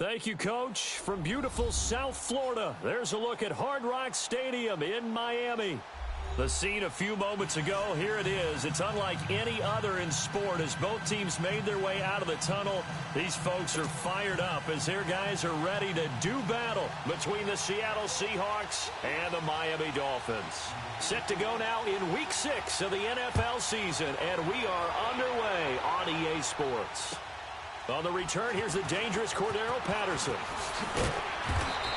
Thank you, Coach. From beautiful South Florida, there's a look at Hard Rock Stadium in Miami. The scene a few moments ago, here it is. It's unlike any other in sport as both teams made their way out of the tunnel. These folks are fired up as their guys are ready to do battle between the Seattle Seahawks and the Miami Dolphins. Set to go now in Week 6 of the NFL season, and we are underway on EA Sports. On the return, here's the dangerous Cordero Patterson.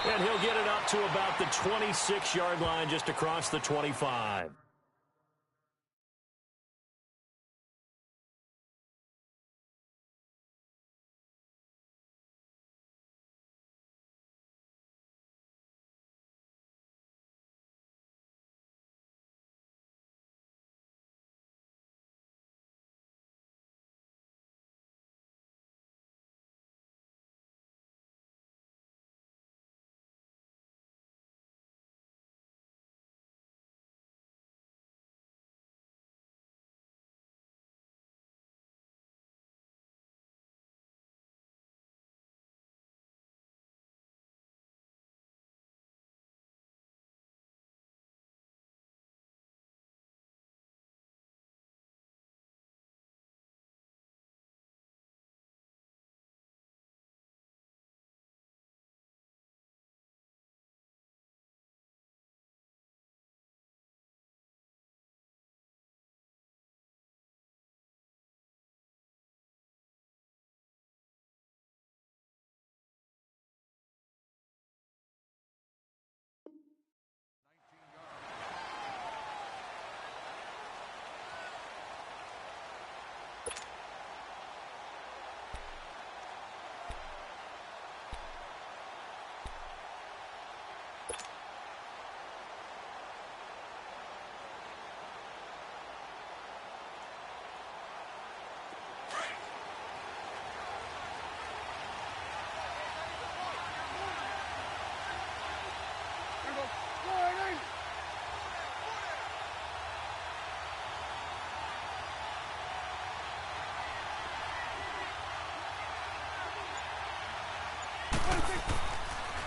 And he'll get it up to about the 26-yard line just across the 25.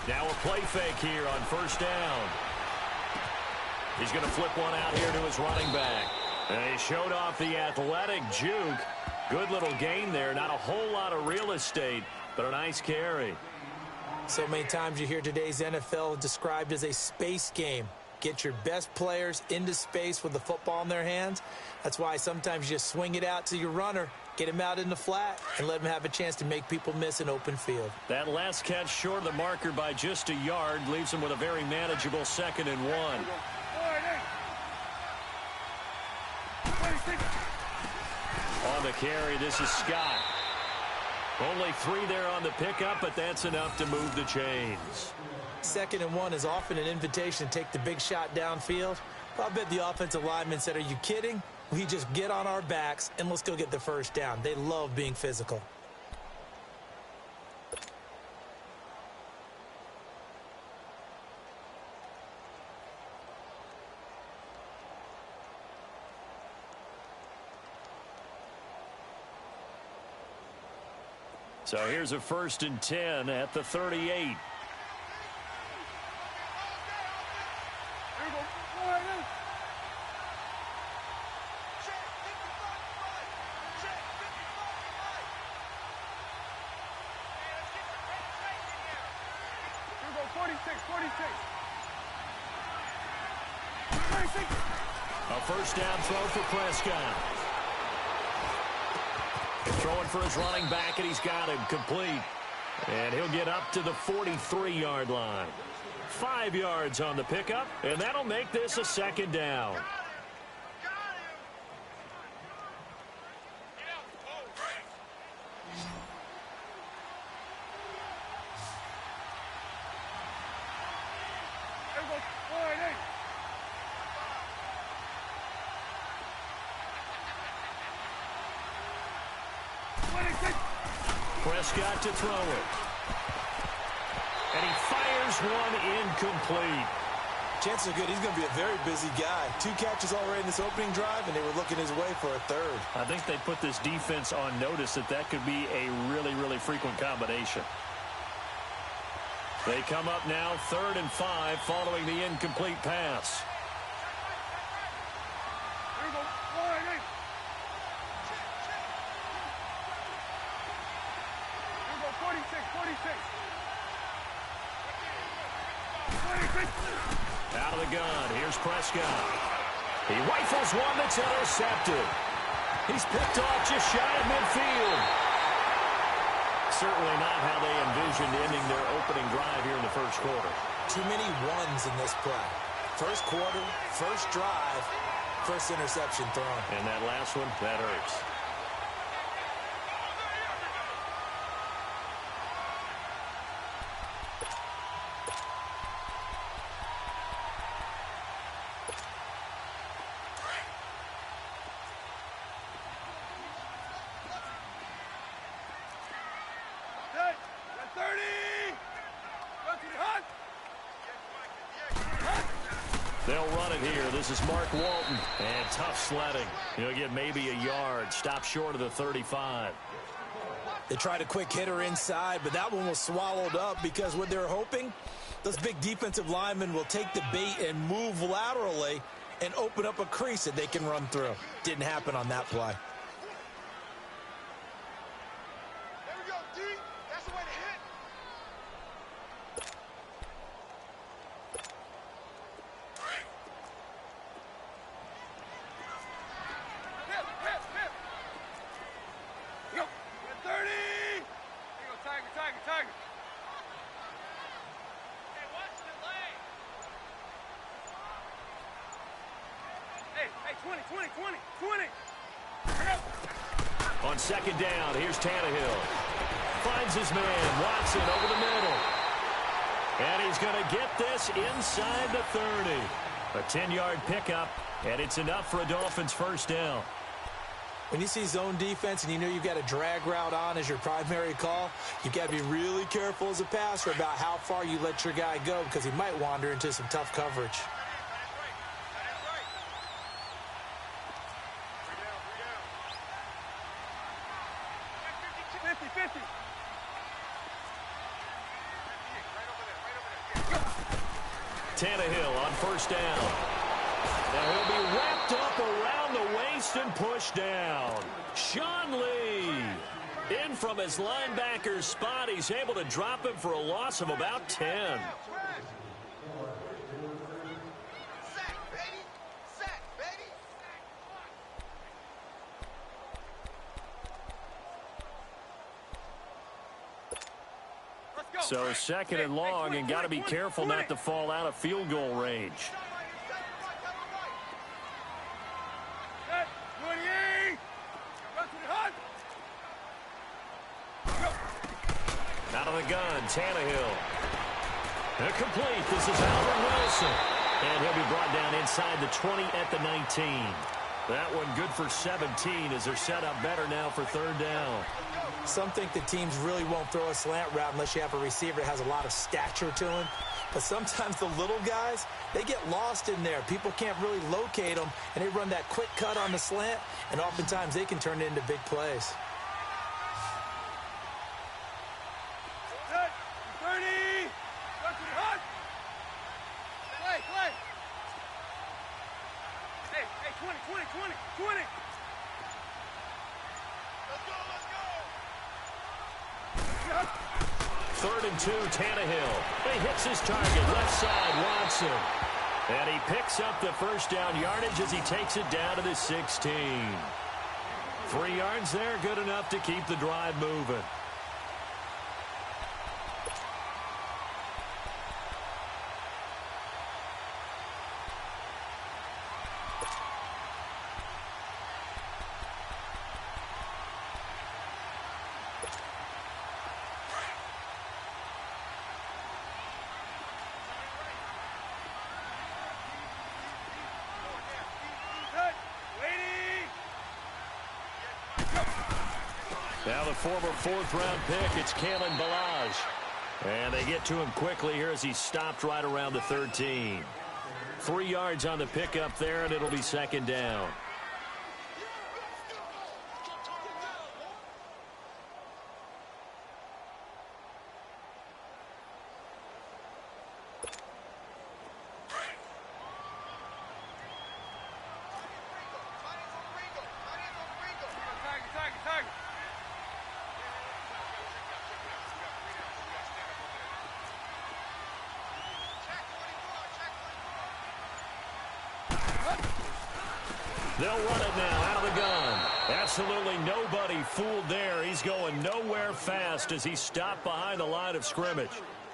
Now a play fake here on first down. He's going to flip one out here to his running back. And he showed off the athletic juke. Good little gain there. Not a whole lot of real estate, but a nice carry. So many times you hear today's NFL described as a space game. Get your best players into space with the football in their hands. That's why sometimes you just swing it out to your runner, get him out in the flat, and let him have a chance to make people miss an open field. That last catch short of the marker by just a yard leaves him with a very manageable 2nd and 1. On the carry, this is Scott. Only 3 there on the pickup, but that's enough to move the chains. 2nd and 1 is often an invitation to take the big shot downfield. Well, I bet the offensive lineman said, are you kidding? We just get on our backs and let's go get the first down. They love being physical. So here's a 1st and 10 at the 38. A first down throw for Prescott. Throwing for his running back, and he's got him complete. And he'll get up to the 43-yard line. 5 yards on the pickup, and that'll make this a 2nd down. Prescott to throw it. And he fires one incomplete. Chances are good he's going to be a very busy guy. 2 catches already in this opening drive, and they were looking his way for a 3rd. I think they put this defense on notice that could be a really, really frequent combination. They come up now 3rd and 5 following the incomplete pass. Out of the gun, here's Prescott. He rifles one that's intercepted. He's picked off just shy of midfield. Certainly not how they envisioned ending their opening drive here in the first quarter. Too many ones in this play. First quarter, first drive, first interception thrown. And that last one, that hurts. They'll run it here. This is Mark Walton. And tough sledding. He'll get maybe a yard. Stop short of the 35. They tried a quick hitter inside, but that one was swallowed up because what they're hoping, those big defensive linemen will take the bait and move laterally and open up a crease that they can run through. Didn't happen on that play. On 2nd down, here's Tannehill. Finds his man, Watson, over the middle. And he's going to get this inside the 30. A 10-yard pickup, and it's enough for a Dolphins first down. When you see zone defense and you know you've got a drag route on as your primary call, you've got to be really careful as a passer about how far you let your guy go because he might wander into some tough coverage. Tannehill on first down. And he'll be wrapped up around the waist and pushed down. Sean Lee in from his linebacker's spot. He's able to drop him for a loss of about 10. So second and long, and got to be careful not to fall out of field goal range. Out of the gun, Tannehill. Complete. This is Alvin Wilson. And he'll be brought down inside the 20 at the 19. That one good for 17 as they're set up better now for third down. Some think the teams really won't throw a slant route unless you have a receiver that has a lot of stature to him. But sometimes the little guys, they get lost in there. People can't really locate them, and they run that quick cut on the slant, and oftentimes they can turn it into big plays. Third and 2, Tannehill. He hits his target, left side, Watson. And he picks up the first down yardage as he takes it down to the 16. 3 yards there, good enough to keep the drive moving. Now the former 4th-round pick, it's Kalen Ballage. And they get to him quickly here as he stopped right around the 13. 3 yards on the pickup there, and it'll be second down. They'll run it now out of the gun. Absolutely nobody fooled there. He's going nowhere fast as he stopped behind the line of scrimmage.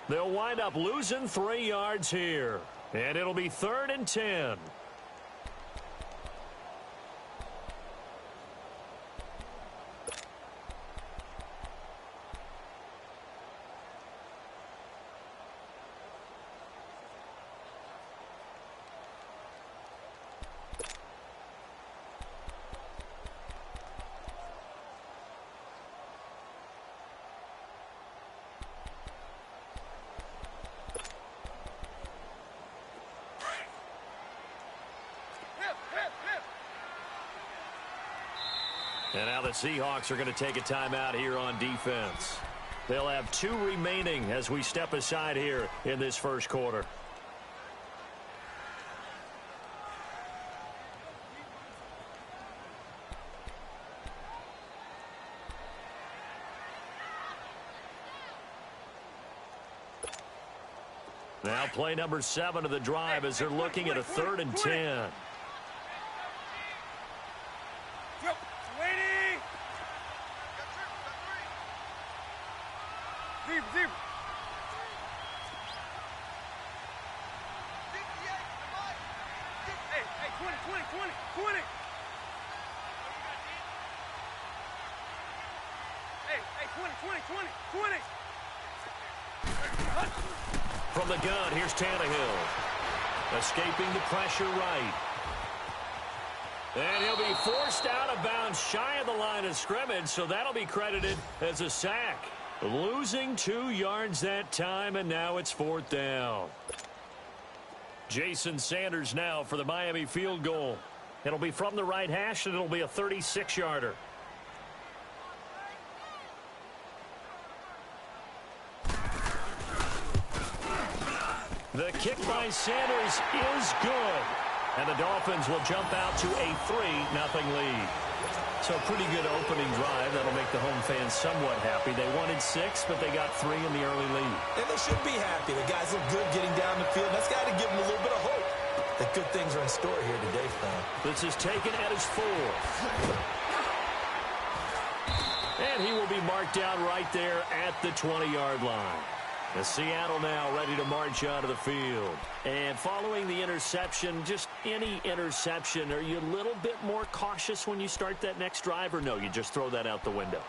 They'll wind up losing 3 yards here. And it'll be 3rd and 10. And now the Seahawks are going to take a timeout here on defense. They'll have 2 remaining as we step aside here in this first quarter. Now play number 7 of the drive as they're looking at a 3rd and 10. From the gun, here's Tannehill. Escaping the pressure right. And he'll be forced out of bounds shy of the line of scrimmage, so that'll be credited as a sack. Losing 2 yards that time, and now it's 4th down. Jason Sanders now for the Miami field goal. It'll be from the right hash, and it'll be a 36-yarder. The kick by Sanders is good. And the Dolphins will jump out to a 3-0 lead. So pretty good opening drive. That'll make the home fans somewhat happy. They wanted 6, but they got 3 in the early lead. And they should be happy. The guys look good getting down the field. That's got to give them a little bit of hope that good things are in store here today for them. This is taken at his 4. And he will be marked down right there at the 20-yard line. The Seattle now ready to march out of the field. And following the interception, just any interception, are you a little bit more cautious when you start that next drive, or no, you just throw that out the window?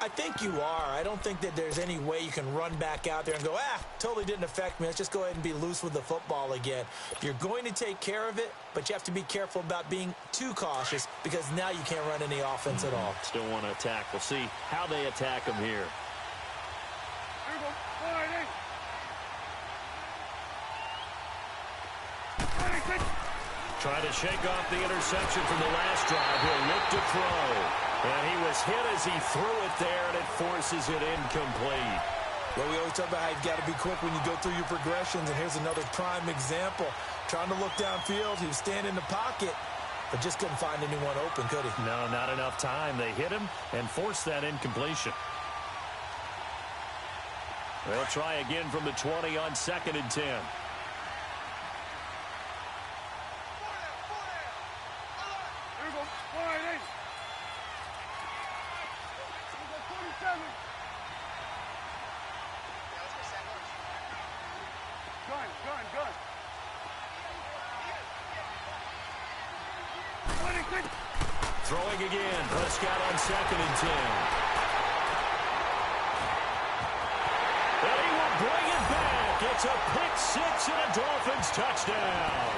I think you are. I don't think that there's any way you can run back out there and go, totally didn't affect me. Let's just go ahead and be loose with the football again. You're going to take care of it, but you have to be careful about being too cautious because now you can't run any offense at all. Still want to attack. We'll see how they attack him here. Trying to shake off the interception from the last drive. He'll look to throw. And he was hit as he threw it there, and it forces it incomplete. Well, we always talk about how you've got to be quick when you go through your progressions, and here's another prime example. Trying to look downfield, he was standing in the pocket, but just couldn't find anyone open, could he? No, not enough time. They hit him and forced that incompletion. They'll try again from the 20 on 2nd and 10. Throwing again. Prescott on 2nd and 10. And he will bring it back. It's a pick-6 and a Dolphins touchdown.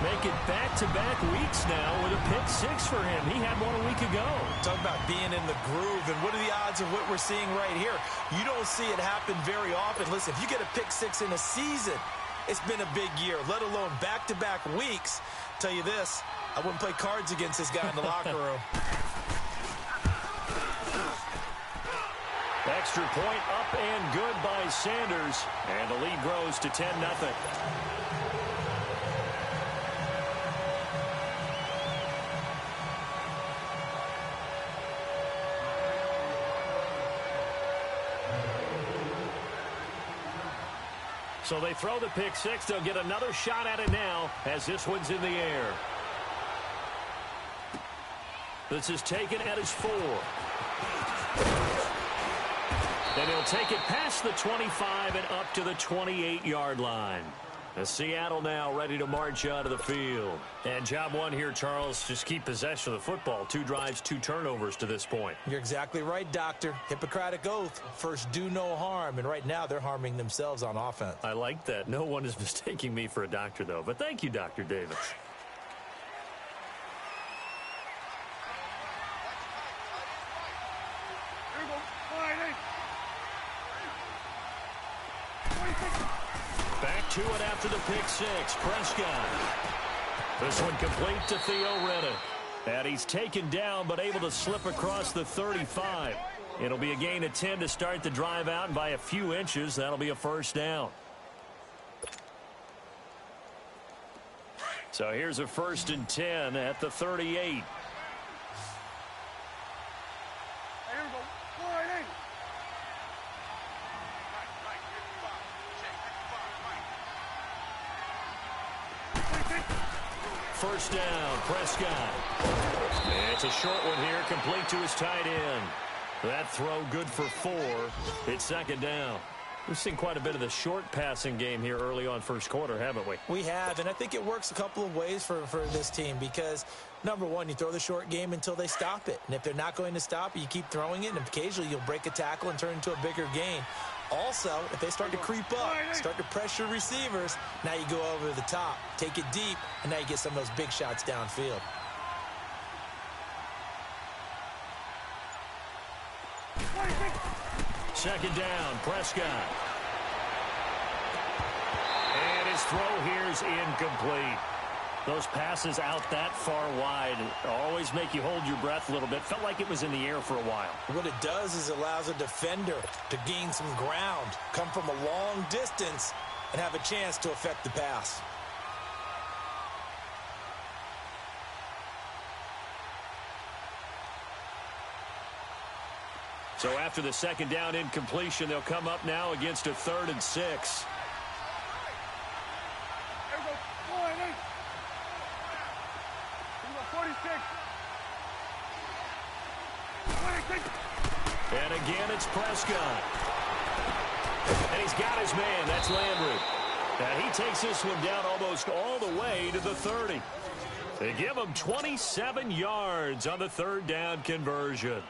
Make it back-to-back weeks now with a pick-6 for him. He had one a week ago. Talk about being in the groove, and what are the odds of what we're seeing right here? You don't see it happen very often. Listen, if you get a pick-6 in a season, it's been a big year, let alone back-to-back weeks. Tell you this, I wouldn't play cards against this guy in the locker room. Extra point up and good by Sanders. And the lead grows to 10-0. So they throw the pick-6. They'll get another shot at it now as this one's in the air. This is taken at his 4. Then he'll take it past the 25 and up to the 28-yard line. The Seattle now ready to march out of the field. And job one here, Charles, just keep possession of the football. 2 drives, 2 turnovers to this point. You're exactly right, Doctor. Hippocratic oath. First, do no harm. And right now, they're harming themselves on offense. I like that. No one is mistaking me for a doctor, though. But thank you, Dr. Davis. Back to it after the pick-6. Prescott. This one complete to Theo Reddick. And he's taken down but able to slip across the 35. It'll be a gain of 10 to start the drive out, and by a few inches, that'll be a first down. So here's a 1st and 10 at the 38. First down, Prescott. And it's a short one here, complete to his tight end. That throw good for 4. It's 2nd down. We've seen quite a bit of the short passing game here early on first quarter, haven't we? We have, and I think it works a couple of ways for this team because, number one, you throw the short game until they stop it. And if they're not going to stop it, you keep throwing it, and occasionally you'll break a tackle and turn into a bigger gain. Also, if they start to creep up, start to pressure receivers, now you go over the top, take it deep, and now you get some of those big shots downfield. Second down, Prescott. And his throw here is incomplete. Those passes out that far wide always make you hold your breath a little bit. Felt like it was in the air for a while. What it does is allows a defender to gain some ground, come from a long distance, and have a chance to affect the pass. So after the second down incompletion, they'll come up now against a 3rd and 6. And again, it's Prescott. And he's got his man. That's Landry. And he takes this one down almost all the way to the 30. They give him 27 yards on the 3rd down conversion.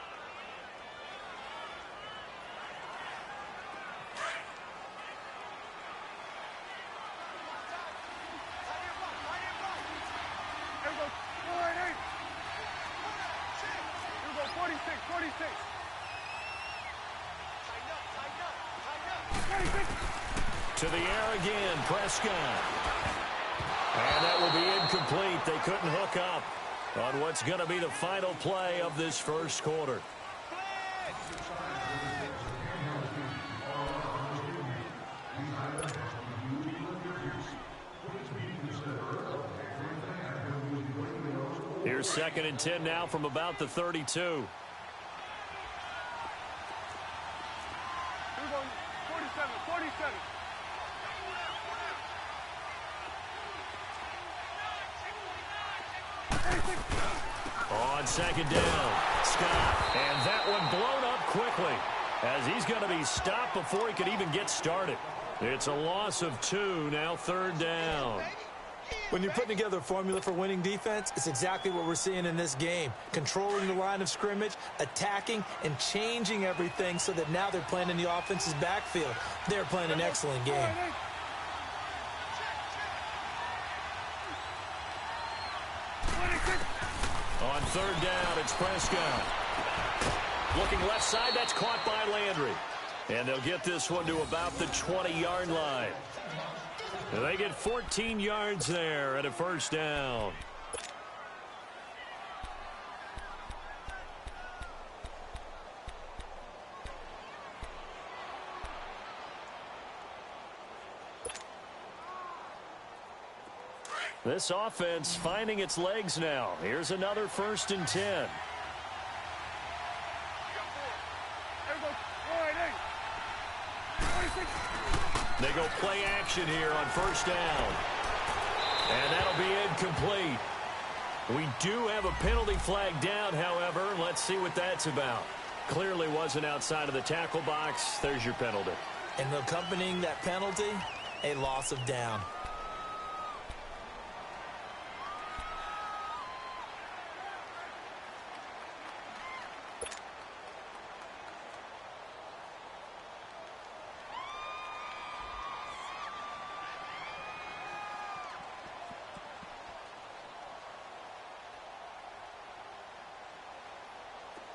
To the air again, Prescott. And that will be incomplete. They couldn't hook up on what's going to be the final play of this first quarter. Here's 2nd and 10 now from about the 32. On 2nd down, Scott. And that one blown up quickly as he's going to be stopped before he could even get started. It's a loss of 2, now 3rd down. When you're putting together a formula for winning defense, it's exactly what we're seeing in this game. Controlling the line of scrimmage, attacking, and changing everything so that now they're playing in the offense's backfield. They're playing an excellent game. On 3rd down, it's Prescott. Looking left side, that's caught by Landry. And they'll get this one to about the 20-yard line. They get 14 yards there at a 1st down. This offense finding its legs now. Here's another 1st and 10. They go play action here on 1st down. And that'll be incomplete. We do have a penalty flag down, however. Let's see what that's about. Clearly wasn't outside of the tackle box. There's your penalty. And accompanying that penalty, a loss of down.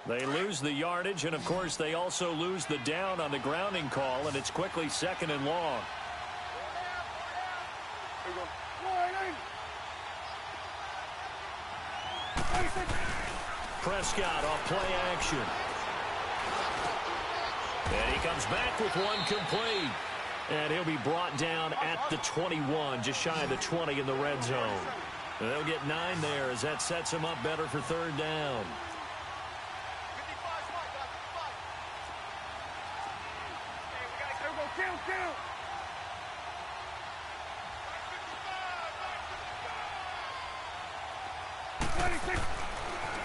They lose the yardage, and, of course, they also lose the down on the grounding call, and it's quickly 2nd and long. Prescott off play action. And he comes back with one complete. And he'll be brought down at the 21, just shy of the 20 in the red zone. And they'll get 9 there as that sets him up better for 3rd down.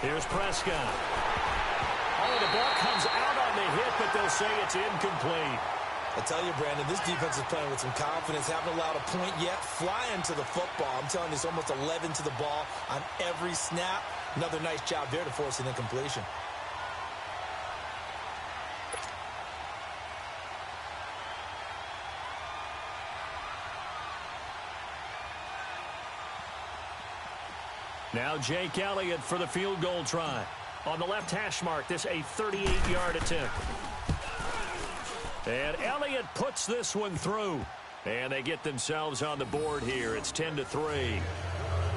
Here's Prescott. Oh, the ball comes out on the hit, but they'll say it's incomplete. I tell you, Brandon, this defense is playing with some confidence. Haven't allowed a point yet. Flying to the football. I'm telling you, it's almost 11 to the ball on every snap. Another nice job there to force an incompletion. Now Jake Elliott for the field goal try. On the left hash mark, this a 38-yard attempt. And Elliott puts this one through. And they get themselves on the board here. It's 10-3.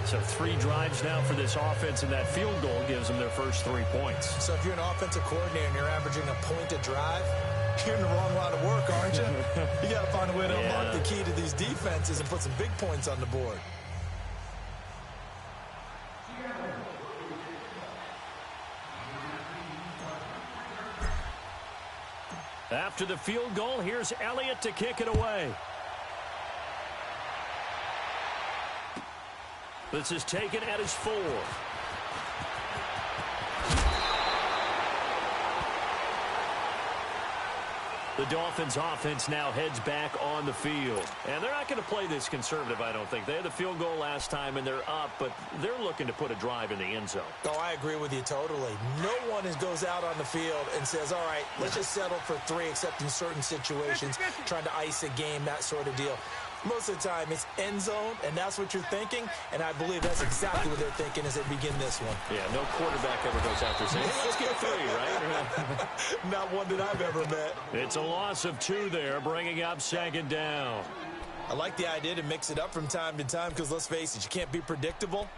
So 3 drives now for this offense, and that field goal gives them their first 3 points. So if you're an offensive coordinator and you're averaging a point a drive, you're in the wrong line of work, aren't you? You got to find a way to unlock the key to these defenses and put some big points on the board. After the field goal, here's Elliott to kick it away. This is taken at his 4. The Dolphins offense now heads back on the field. And they're not going to play this conservative, I don't think. They had the field goal last time, and they're up, but they're looking to put a drive in the end zone. Oh, I agree with you totally. No one goes out on the field and says, all right, let's just settle for 3, except in certain situations, trying to ice a game, that sort of deal. Most of the time, it's end zone, and that's what you're thinking, and I believe that's exactly what they're thinking as they begin this one. Yeah, no quarterback ever goes out there saying, hey, let's get 3, right? Not one that I've ever met. It's a loss of 2 there, bringing up 2nd down. I like the idea to mix it up from time to time because, let's face it, you can't be predictable.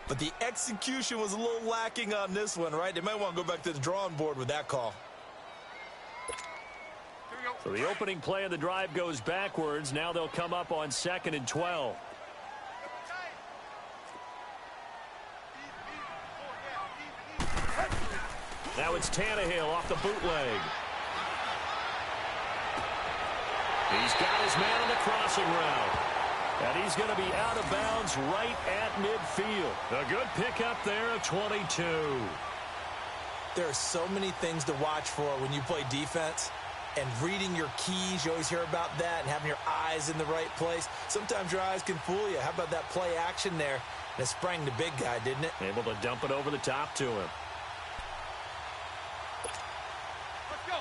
But the execution was a little lacking on this one, right? They might want to go back to the drawing board with that call. So the opening play of the drive goes backwards. Now they'll come up on 2nd and 12. Now it's Tannehill off the bootleg. He's got his man on the crossing route. And he's going to be out of bounds right at midfield. A good pickup there of 22. There are so many things to watch for when you play defense. And reading your keys, you always hear about that, and having your eyes in the right place. Sometimes your eyes can fool you. How about that play action there? And it sprang the big guy, didn't it? Able to dump it over the top to him. Let's go.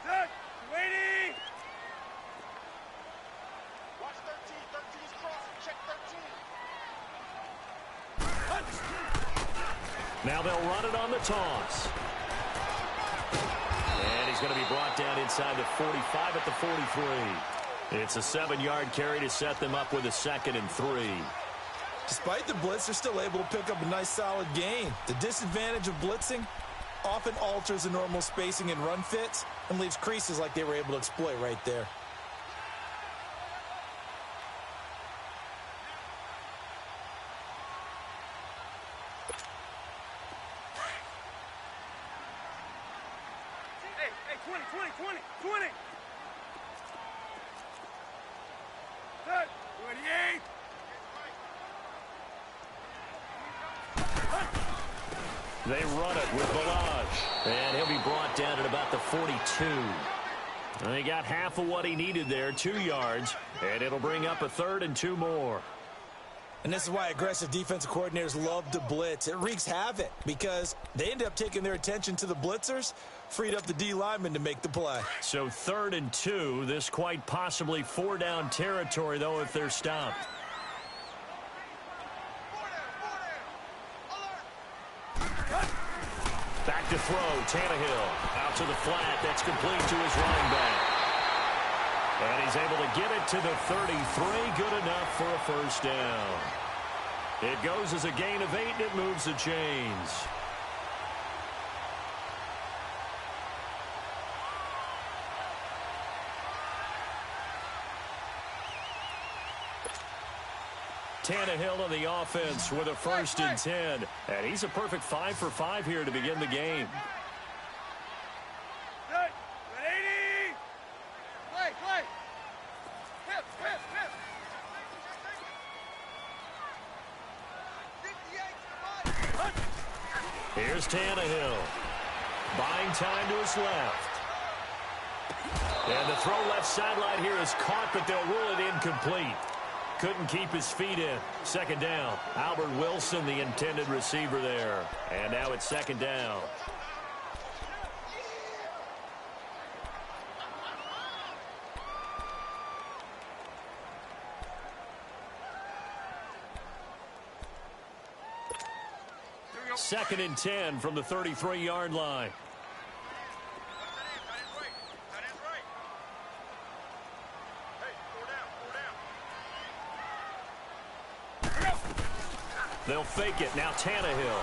Set. Waiting. Watch 13. 13 is crossing. Check 13. Now they'll run it on the toss. And he's going to be brought down inside the 45 at the 43. It's a 7-yard carry to set them up with a 2nd and 3. Despite the blitz, they're still able to pick up a nice, solid gain. The disadvantage of blitzing often alters the normal spacing and run fits and leaves creases like they were able to exploit right there. Hey, 20. Set. 28. They run it with Balaj. And he'll be brought down at about the 42. And they got half of what he needed there, 2 yards. And it'll bring up a 3rd and 2 more. And this is why aggressive defensive coordinators love to blitz. It wreaks havoc because they end up taking their attention to the blitzers, freed up the D lineman to make the play. So 3rd and 2, this quite possibly 4-down territory, though, if they're stopped. Back to throw, Tannehill out to the flat. That's complete to his running back. And he's able to get it to the 33. Good enough for a 1st down. It goes as a gain of 8, and it moves the chains. Tannehill on the offense with a 1st and 10. And he's a perfect 5 for 5 here to begin the game. Set. 80. Play. Hip. Here's Tannehill. Buying time to his left. And the throw left sideline here is caught, but they'll rule it incomplete. Couldn't keep his feet in. 2nd down. Albert Wilson, the intended receiver there. And now it's 2nd down. Second and 10 from the 33-yard line. They'll fake it. Now Tannehill.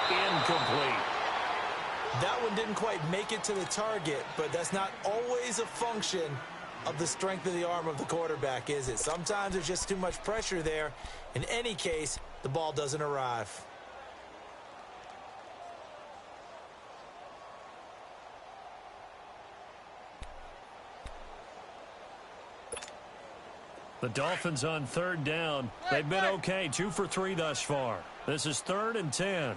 Incomplete. That one didn't quite make it to the target, but that's not always a function of the strength of the arm of the quarterback, is it? Sometimes there's just too much pressure there. In any case, the ball doesn't arrive. The Dolphins on third down. They've been okay, 2 for 3 thus far. This is 3rd and 10.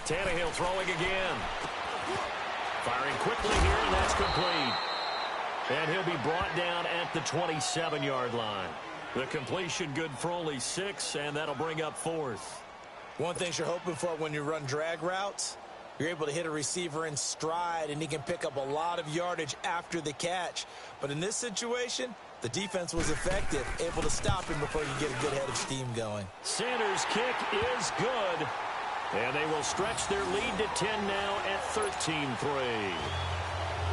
Tannehill throwing again. Firing quickly here, and that's complete. And he'll be brought down at the 27-yard line. The completion good for only 6, and that'll bring up 4th. One thing you're hoping for when you run drag routes, you're able to hit a receiver in stride, and he can pick up a lot of yardage after the catch. But in this situation, the defense was effective, able to stop him before you get a good head of steam going. Sanders' kick is good. And they will stretch their lead to 10 now at 13-3.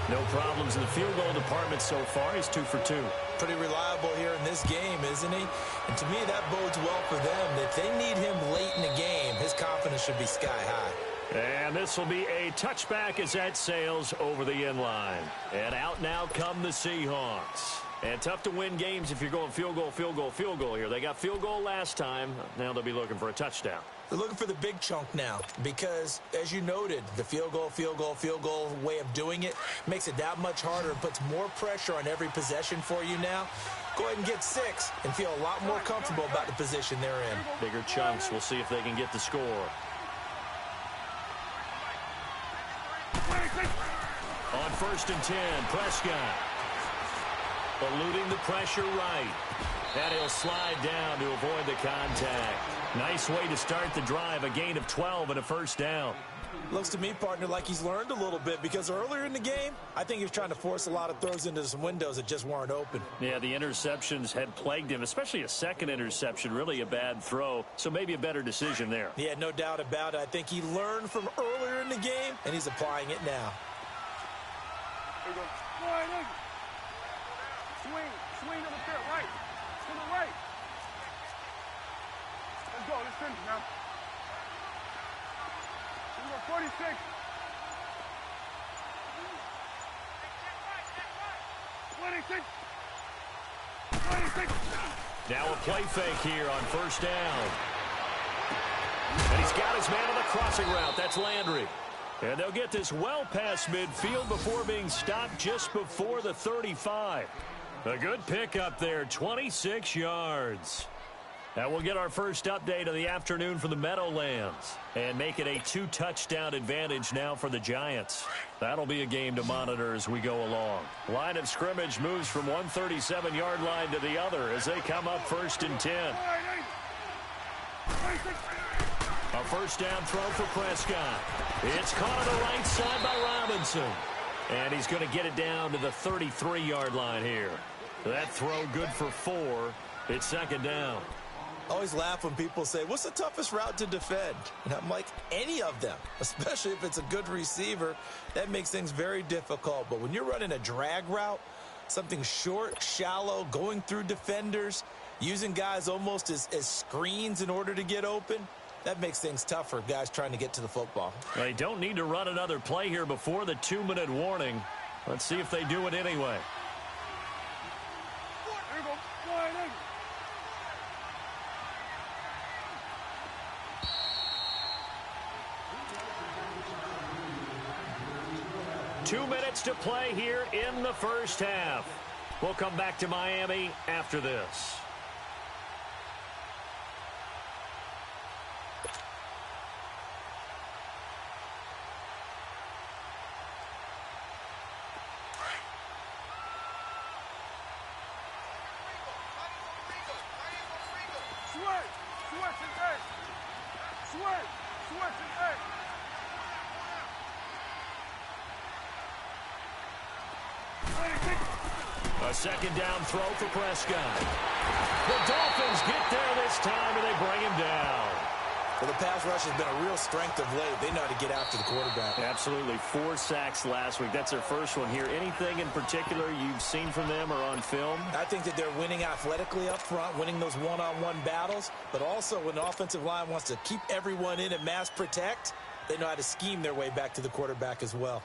No problems in the field goal department so far. He's 2 for 2. Pretty reliable here in this game, isn't he? And to me, that bodes well for them. If they need him late in the game, his confidence should be sky high. And this will be a touchback as that sails over the end line. And out now come the Seahawks. And tough to win games if you're going field goal, field goal, field goal here. They got field goal last time. Now they'll be looking for a touchdown. They're looking for the big chunk now because, as you noted, the field goal way of doing it makes it that much harder and puts more pressure on every possession for you now. Go ahead and get 6 and feel a lot more comfortable about the position they're in. Bigger chunks. We'll see if they can get the score. On 1st and 10, Prescott. Eluding the pressure right. And he'll slide down to avoid the contact. Nice way to start the drive. A gain of 12 and a first down. Looks to me, partner, like he's learned a little bit because earlier in the game, I think he was trying to force a lot of throws into some windows that just weren't open. Yeah, the interceptions had plagued him, especially a second interception, really a bad throw. So maybe a better decision there. Yeah, no doubt about it. I think he learned from earlier in the game, and he's applying it now. Here we go. Swing on the field, right. To the right. Let's go. Let's finish now. Here we go. 46. 26. 26. Now a play fake here on first down. And he's got his man on the crossing route. That's Landry. And they'll get this well past midfield before being stopped just before the 35. A good pickup there, 26 yards. That will get our first update of the afternoon for the Meadowlands and make it a 2-touchdown advantage now for the Giants. That'll be a game to monitor as we go along. Line of scrimmage moves from one 37-yard line to the other as they come up 1st and 10. A first down throw for Prescott. It's caught on the right side by Robinson. And he's going to get it down to the 33-yard line here. That throw good for 4. It's 2nd down. I always laugh when people say, what's the toughest route to defend? And I'm like, any of them, especially if it's a good receiver. That makes things very difficult. But when you're running a drag route, something short, shallow, going through defenders, using guys almost as screens in order to get open, that makes things tough for guys trying to get to the football. They don't need to run another play here before the 2-minute warning. Let's see if they do it anyway. Here we go. 2 minutes to play here in the first half. We'll come back to Miami after this. A second down throw for Prescott. The Dolphins get there this time, and they bring him down. Well, the pass rush has been a real strength of late. They know how to get after the quarterback. Absolutely. 4 sacks last week. That's their first one here. Anything in particular you've seen from them or on film? I think that they're winning athletically up front, winning those one-on-one battles, but also when the offensive line wants to keep everyone in and mass protect, they know how to scheme their way back to the quarterback as well.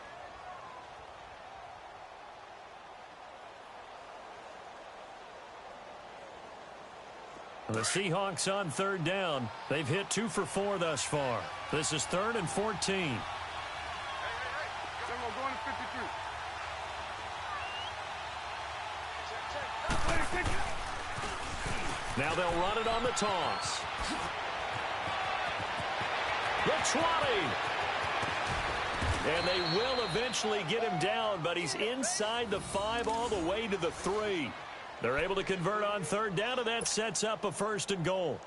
The Seahawks on 3rd down. They've hit 2 for 4 thus far. This is 3rd and 14. Hey. Then we're going to 53. Now they'll run it on the toss. The 20. And they will eventually get him down, but he's inside the 5 all the way to the 3. They're able to convert on 3rd down, and that sets up a 1st and goal.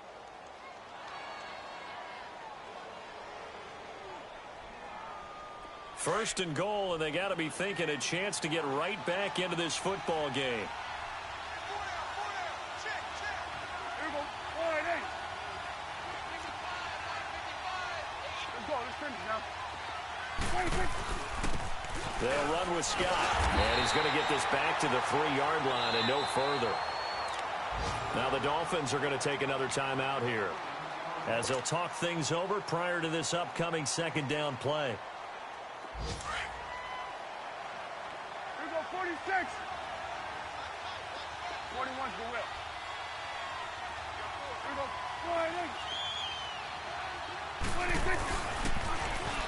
First and goal, and they got to be thinking a chance to get right back into this football game. Here we go. 4-8. Let's go. Let's finish now. 26. They'll run with Scott, and he's going to get this back to the 3-yard line and no further. Now the Dolphins are going to take another timeout here as they'll talk things over prior to this upcoming 2nd down play. Here we go. 46. 41's the whip. Here we go. 4-8. 26.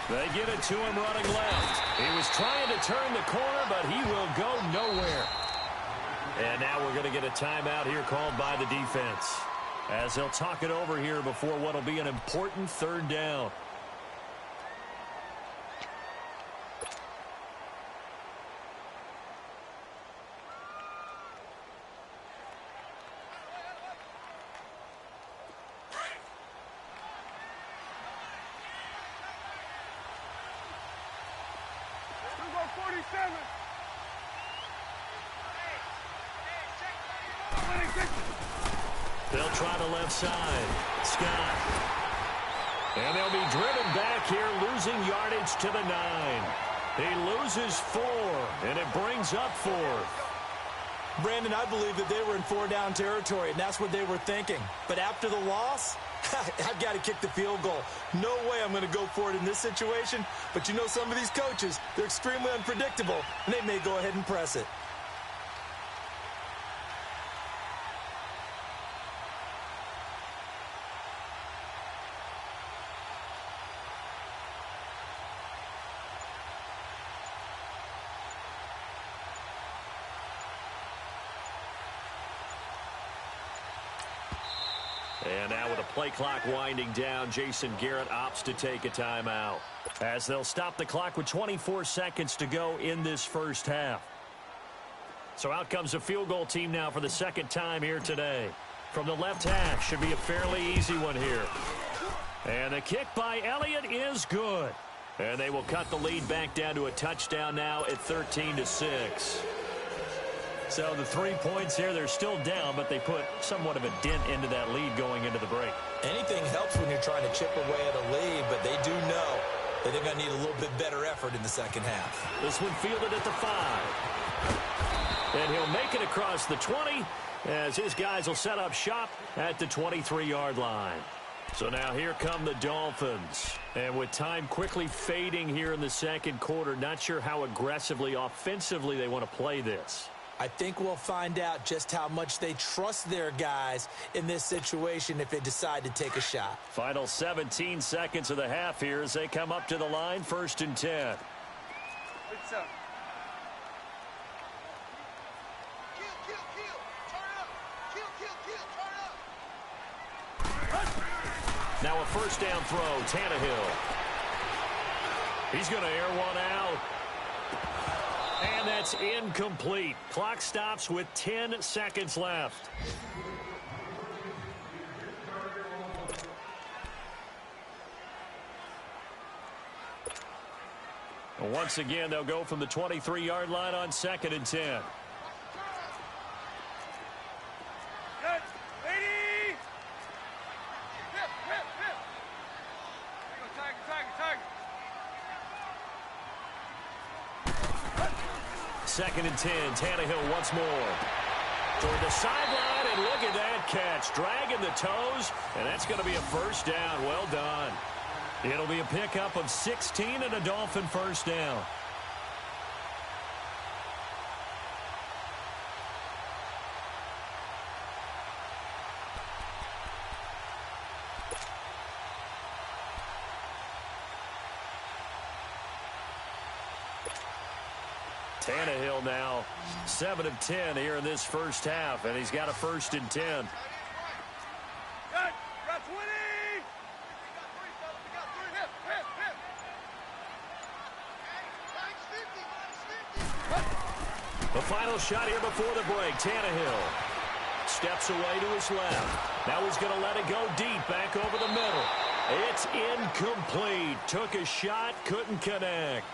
They get it to him running left. He was trying to turn the corner, but he will go nowhere. And now we're going to get a timeout here called by the defense as they'll talk it over here before what will be an important 3rd down. Here we go. 47. 26. They'll try the left side. Scott. And they'll be driven back here, losing yardage to the 9. He loses 4, and it brings up 4th. Brandon, I believe that they were in 4-down territory, and that's what they were thinking. But after the loss, I've got to kick the field goal. No way I'm going to go for it in this situation. But you know some of these coaches, they're extremely unpredictable, and they may go ahead and press it. And now with a play clock winding down, Jason Garrett opts to take a timeout as they'll stop the clock with 24 seconds to go in this first half. So out comes the field goal team now for the 2nd time here today. From the left hash, should be a fairly easy one here. And the kick by Elliott is good. And they will cut the lead back down to a touchdown now at 13-6. So the 3 points here, they're still down, but they put somewhat of a dent into that lead going into the break. Anything helps when you're trying to chip away at a lead, but they do know that they're going to need a little bit better effort in the 2nd half. This one fielded at the 5. And he'll make it across the 20 as his guys will set up shop at the 23-yard line. So now here come the Dolphins. And with time quickly fading here in the 2nd quarter, not sure how aggressively, offensively they want to play this. I think we'll find out just how much they trust their guys in this situation if they decide to take a shot. Final 17 seconds of the half here as they come up to the line, 1st and 10. What's up? Now a 1st down throw, Tannehill. He's going to air one out. And that's incomplete. Clock stops with 10 seconds left. Once again, they'll go from the 23-yard line on 2nd and 10. 2nd and 10. Tannehill once more. Toward the sideline, and look at that catch. Dragging the toes, and that's going to be a first down. Well done. It'll be a pickup of 16 and a Dolphin first down. Tannehill now 7 of 10 here in this first half, and he's got a 1st and 10. The final shot here before the break. Tannehill steps away to his left. Now he's going to let it go deep, back over the middle. It's incomplete. Took a shot, couldn't connect.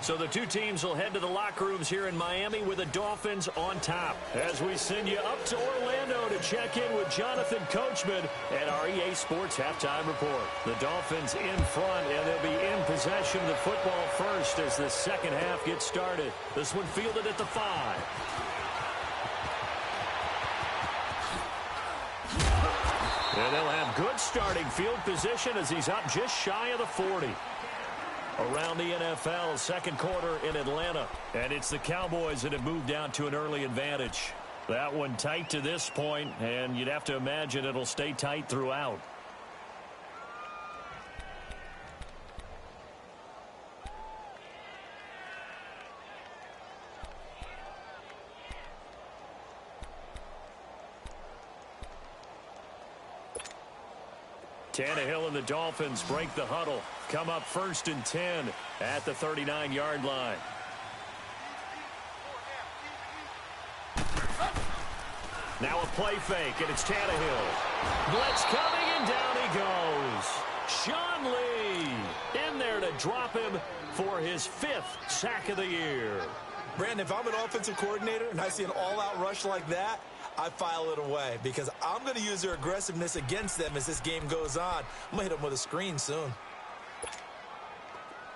So the two teams will head to the locker rooms here in Miami with the Dolphins on top. As we send you up to Orlando to check in with Jonathan Coachman at our EA Sports Halftime Report. The Dolphins in front, and they'll be in possession of the football first as the second half gets started. This one fielded at the 5. And they'll have good starting field position as he's up just shy of the 40. Around the NFL, second quarter in Atlanta. And it's the Cowboys that have moved down to an early advantage. That one tight to this point, and you'd have to imagine it'll stay tight throughout. Tannehill and the Dolphins break the huddle. Come up 1st and 10 at the 39-yard line. Now a play fake, and it's Tannehill. Blitz coming, and down he goes. Sean Lee in there to drop him for his 5th sack of the year. Brandon, if I'm an offensive coordinator and I see an all-out rush like that, I file it away because I'm going to use their aggressiveness against them as this game goes on. I'm going to hit them with a screen soon.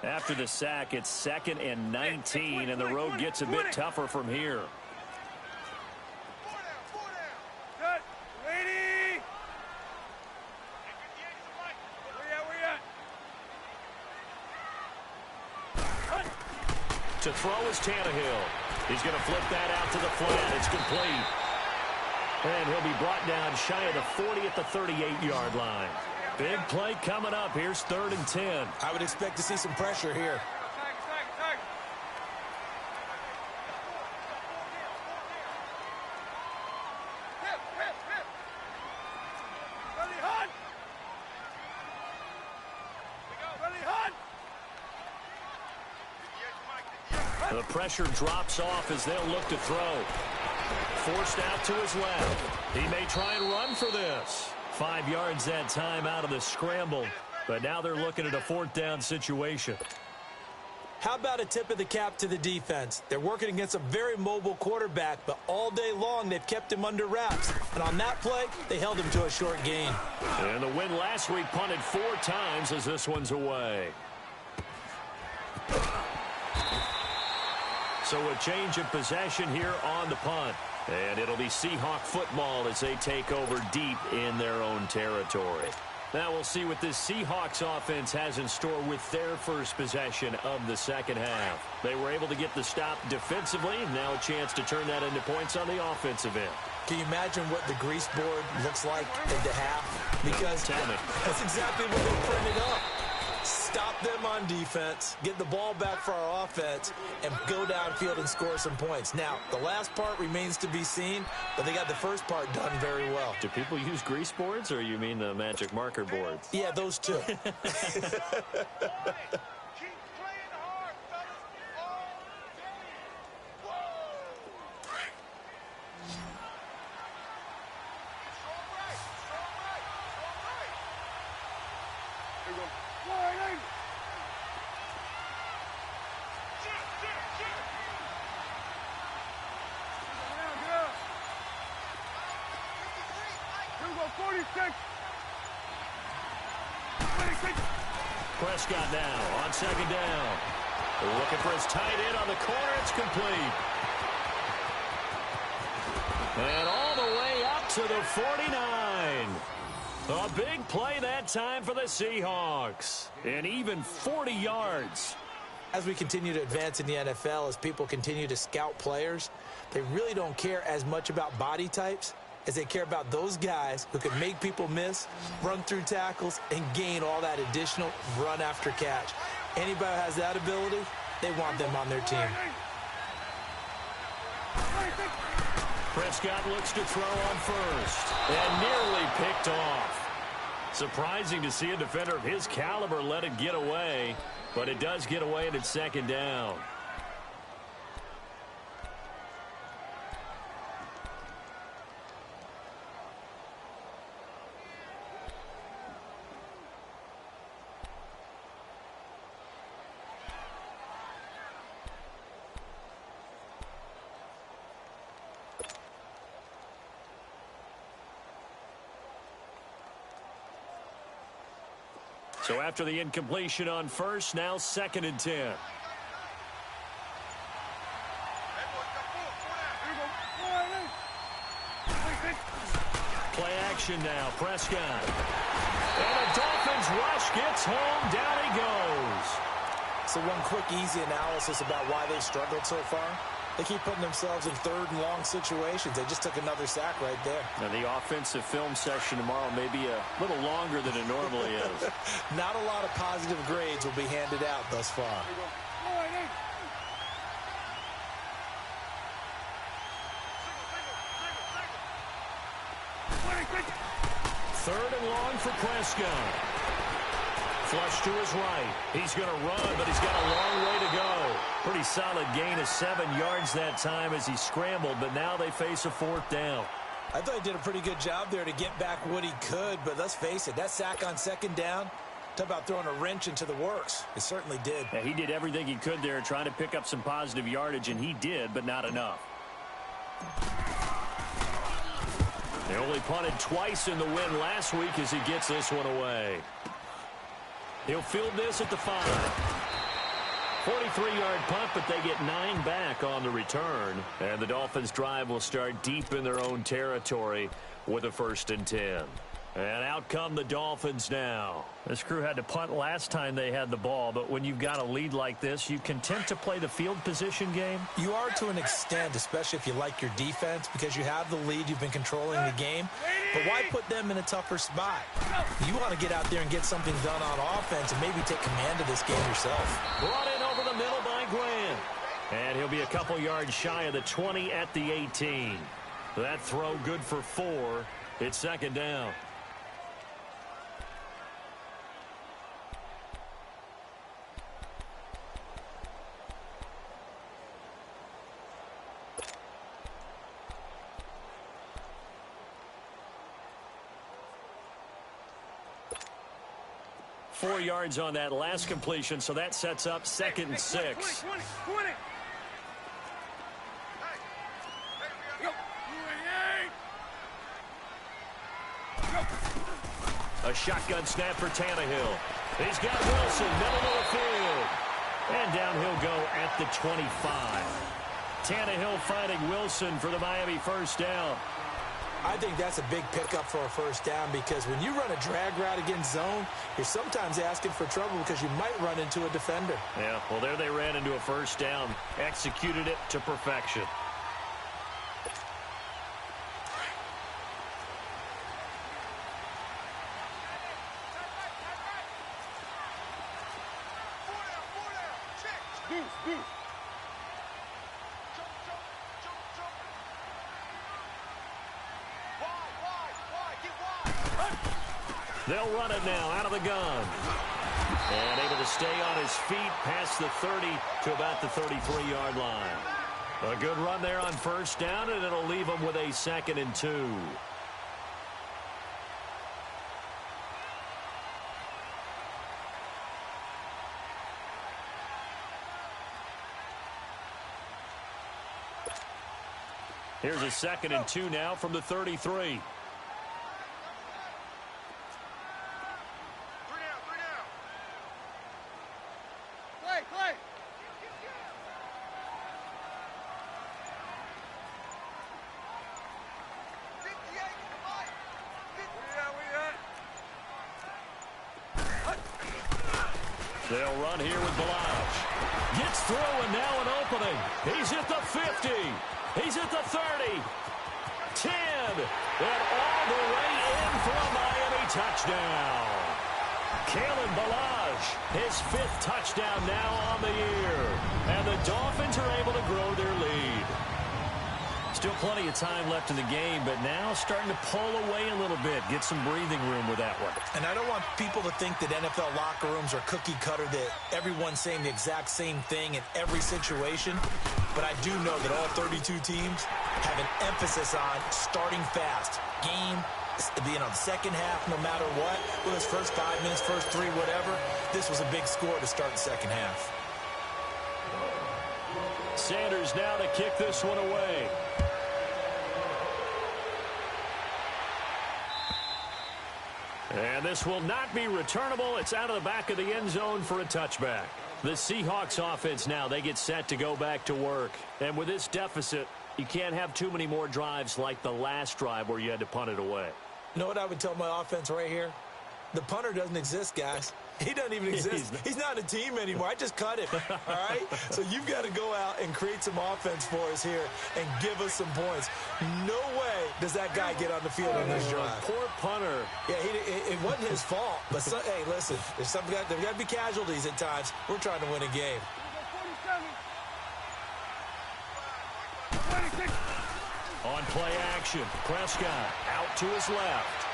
After the sack, it's 2nd and 19, and the road gets a bit tougher from here. To throw is Tannehill. He's going to flip that out to the flat. It's complete. And he'll be brought down shy of the 40 at the 38-yard line. Big play coming up. Here's 3rd and 10. I would expect to see some pressure here. The pressure drops off as they'll look to throw. Forced out to his left. He may try and run for this. 5 yards that time out of the scramble. But now they're looking at a 4th down situation. How about a tip of the cap to the defense? They're working against a very mobile quarterback, but all day long they've kept him under wraps. And on that play, they held him to a short gain. And the win last week punted 4 times as this one's away. So a change of possession here on the punt. And it'll be Seahawk football as they take over deep in their own territory. Now we'll see what this Seahawks offense has in store with their first possession of the second half. They were able to get the stop defensively. Now a chance to turn that into points on the offensive end. Can you imagine what the grease board looks like at the half? Because that's exactly what they printed up. Stop them on defense, get the ball back for our offense, and go downfield and score some points. Now, the last part remains to be seen, but they got the first part done very well. Do people use grease boards, or you mean the magic marker boards? Yeah, those two. Prescott now on second down. Looking for his tight end on the corner. It's complete. And all the way up to the 49. A big play that time for the Seahawks. And even 40 yards. As we continue to advance in the NFL, as people continue to scout players, they really don't care as much about body types as they care about those guys who can make people miss, run through tackles, and gain all that additional run after catch. Anybody who has that ability, they want them on their team. Prescott looks to throw on first and nearly picked off. Surprising to see a defender of his caliber let it get away, but it does get away and it's second down. So after the incompletion on first, now 2nd and 10. Play action now, Prescott. And the Dolphins rush gets home, down he goes. So one quick, easy analysis about why they've struggled so far. They keep putting themselves in 3rd and long situations. They just took another sack right there. Now the offensive film session tomorrow may be a little longer than it normally is. Not a lot of positive grades will be handed out thus far. 3rd and long for Prescott. Flush to his right. He's going to run, but he's got a long way to go. Pretty solid gain of 7 yards that time as he scrambled, but now they face a 4th down. I thought he did a pretty good job there to get back what he could, but let's face it, that sack on 2nd down, talk about throwing a wrench into the works. It certainly did. Yeah, he did everything he could there trying to pick up some positive yardage, and he did, but not enough. They only punted twice in the win last week as he gets this one away. He'll field this at the 5. 43-yard punt, but they get 9 back on the return. And the Dolphins' drive will start deep in their own territory with a 1st and 10. And out come the Dolphins now. This crew had to punt last time they had the ball, but when you've got a lead like this, you content to play the field position game? You are to an extent, especially if you like your defense, because you have the lead, you've been controlling the game. But why put them in a tougher spot? You want to get out there and get something done on offense and maybe take command of this game yourself. Brought in over the middle by Grant. And he'll be a couple yards shy of the 20 at the 18. That throw good for 4. It's 2nd down. Four yards on that last completion, so that sets up 2nd and 6. A shotgun snap for Tannehill. He's got Wilson, middle of the field. And down he'll go at the 25. Tannehill finding Wilson for the Miami 1st down. I think that's a big pickup for a 1st down because when you run a drag route against zone, you're sometimes asking for trouble because you might run into a defender. Yeah, well, there they ran into a 1st down, executed it to perfection. They'll run it now out of the gun. And able to stay on his feet past the 30 to about the 33-yard line. A good run there on 1st down, and it'll leave them with a 2nd and 2. Here's a 2nd and 2 now from the 33. They'll run here with Balaj. Gets through, and now an opening. He's at the 50. He's at the 30. 10. And all the way in for a Miami touchdown. Kalen Balaj, his 5th touchdown now on the year. And the Dolphins are able to grow their lead. Still plenty of time left in the game, but now starting to pull away a little bit. Get some breathing room with that one. And I don't want people to think that NFL locker rooms are cookie cutter, that everyone's saying the exact same thing in every situation. But I do know that all 32 teams have an emphasis on starting fast. Game, the second half, no matter what, whether it's first 5 minutes, first 3, whatever. This was a big score to start the second half. Sanders now to kick this one away. And this will not be returnable. It's out of the back of the end zone for a touchback. The Seahawks offense now, they get set to go back to work. And with this deficit, you can't have too many more drives like the last drive where you had to punt it away. You know what I would tell my offense right here? The punter doesn't exist, guys. He doesn't even exist. He's not a team anymore. I just cut him, all right? So you've got to go out and create some offense for us here and give us some points. No way does that guy get on the field on this drive. Poor punter. Yeah, it wasn't his fault. But, hey, listen, there's got to be casualties at times. We're trying to win a game. On play action, Prescott out to his left.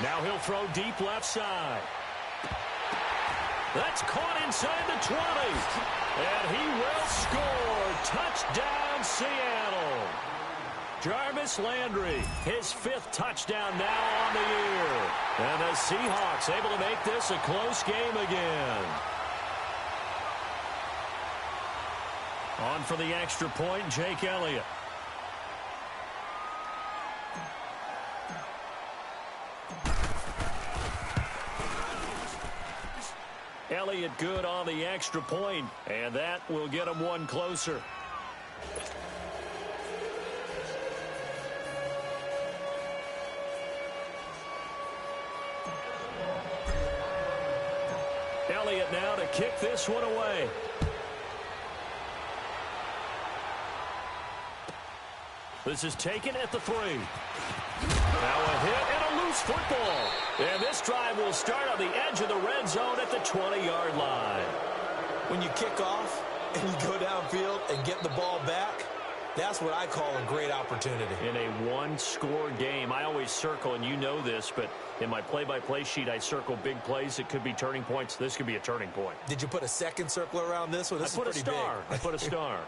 Now he'll throw deep left side. That's caught inside the 20. And he will score. Touchdown, Seattle. Jarvis Landry, his 5th touchdown now on the year. And the Seahawks able to make this a close game again. On for the extra point, Jake Elliott. Elliott good on the extra point, and that will get him one closer. Elliott now to kick this one away. This is taken at the 3. Now a hit and a loose football. And this drive will start on the edge of the red zone at the 20-yard line. When you kick off and you go downfield and get the ball back, that's what I call a great opportunity. In a one-score game, I always circle, and you know this, but in my play-by-play sheet, I circle big plays. It could be turning points. This could be a turning point. Did you put a second circle around this one? This is pretty big. I put a star.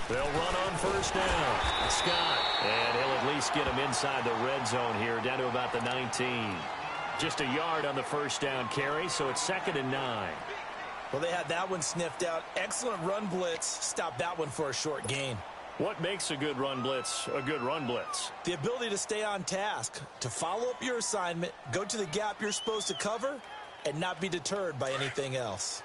They'll run on first down. Scott, and he'll at least get him inside the red zone here, down to about the 19. Just a yard on the first down carry, so it's 2nd and 9. Well, they had that one sniffed out. Excellent run blitz. Stopped that one for a short gain. What makes a good run blitz a good run blitz? The ability to stay on task, to follow up your assignment, go to the gap you're supposed to cover, and not be deterred by anything else.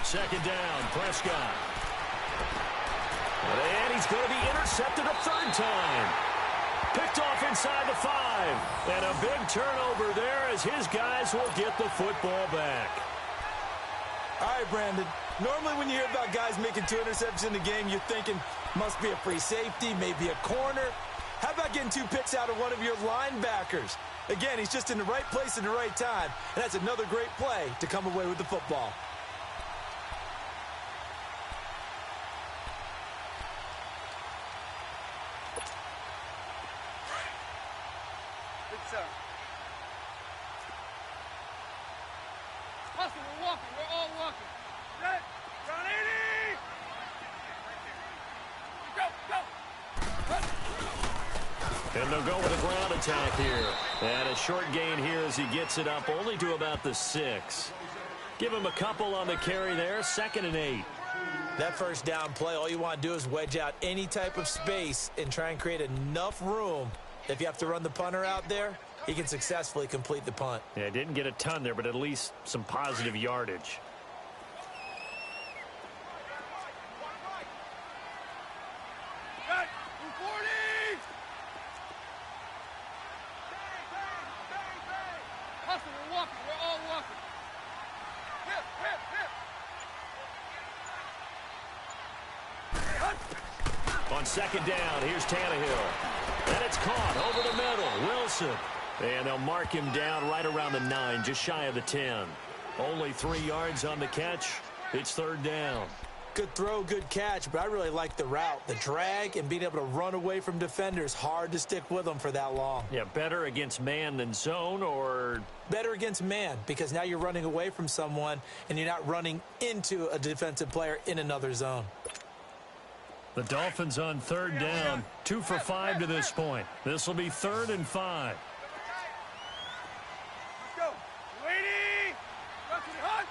Second down, Prescott. And he's going to be intercepted a 3rd time. Picked off inside the 5. And a big turnover there as his guys will get the football back. All right, Brandon. Normally when you hear about guys making 2 interceptions in the game, you're thinking must be a free safety, maybe a corner. How about getting 2 picks out of one of your linebackers? Again, he's just in the right place at the right time. And that's another great play to come away with the football. Good stuff. Hustle, we're walking. We're all walking. Set. Down 80. Go. And they'll go with a ground attack here. And a short gain here as he gets it up only to about the 6. Give him a couple on the carry there. 2nd and 8. That first down play, all you want to do is wedge out any type of space and try and create enough room. If you have to run the punter out there, he can successfully complete the punt. Yeah, didn't get a ton there, but at least some positive yardage. Set. 240. Hustle, we're walking. We're all walking. Hip, hip, hip. On 2nd down, here's Tannehill. And it's caught over the middle. Wilson. And they'll mark him down right around the 9, just shy of the 10. Only 3 yards on the catch. It's 3rd down. Good throw, good catch, but I really like the route. The drag and being able to run away from defenders. Hard to stick with them for that long. Yeah, better against man than zone, or better against man, because now you're running away from someone and you're not running into a defensive player in another zone. the Dolphins on 3rd down. 2 for 5 to this point. This will be 3rd and 5. Let's go. Lady. Go to the hunt.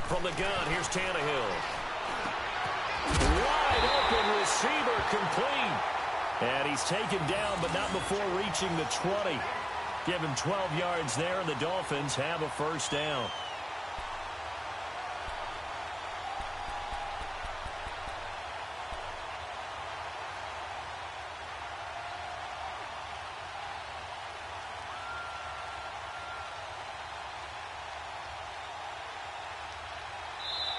From the gun, here's Tannehill. Wide open receiver, complete. And he's taken down, but not before reaching the 20. Give him 12 yards there, and the Dolphins have a 1st down.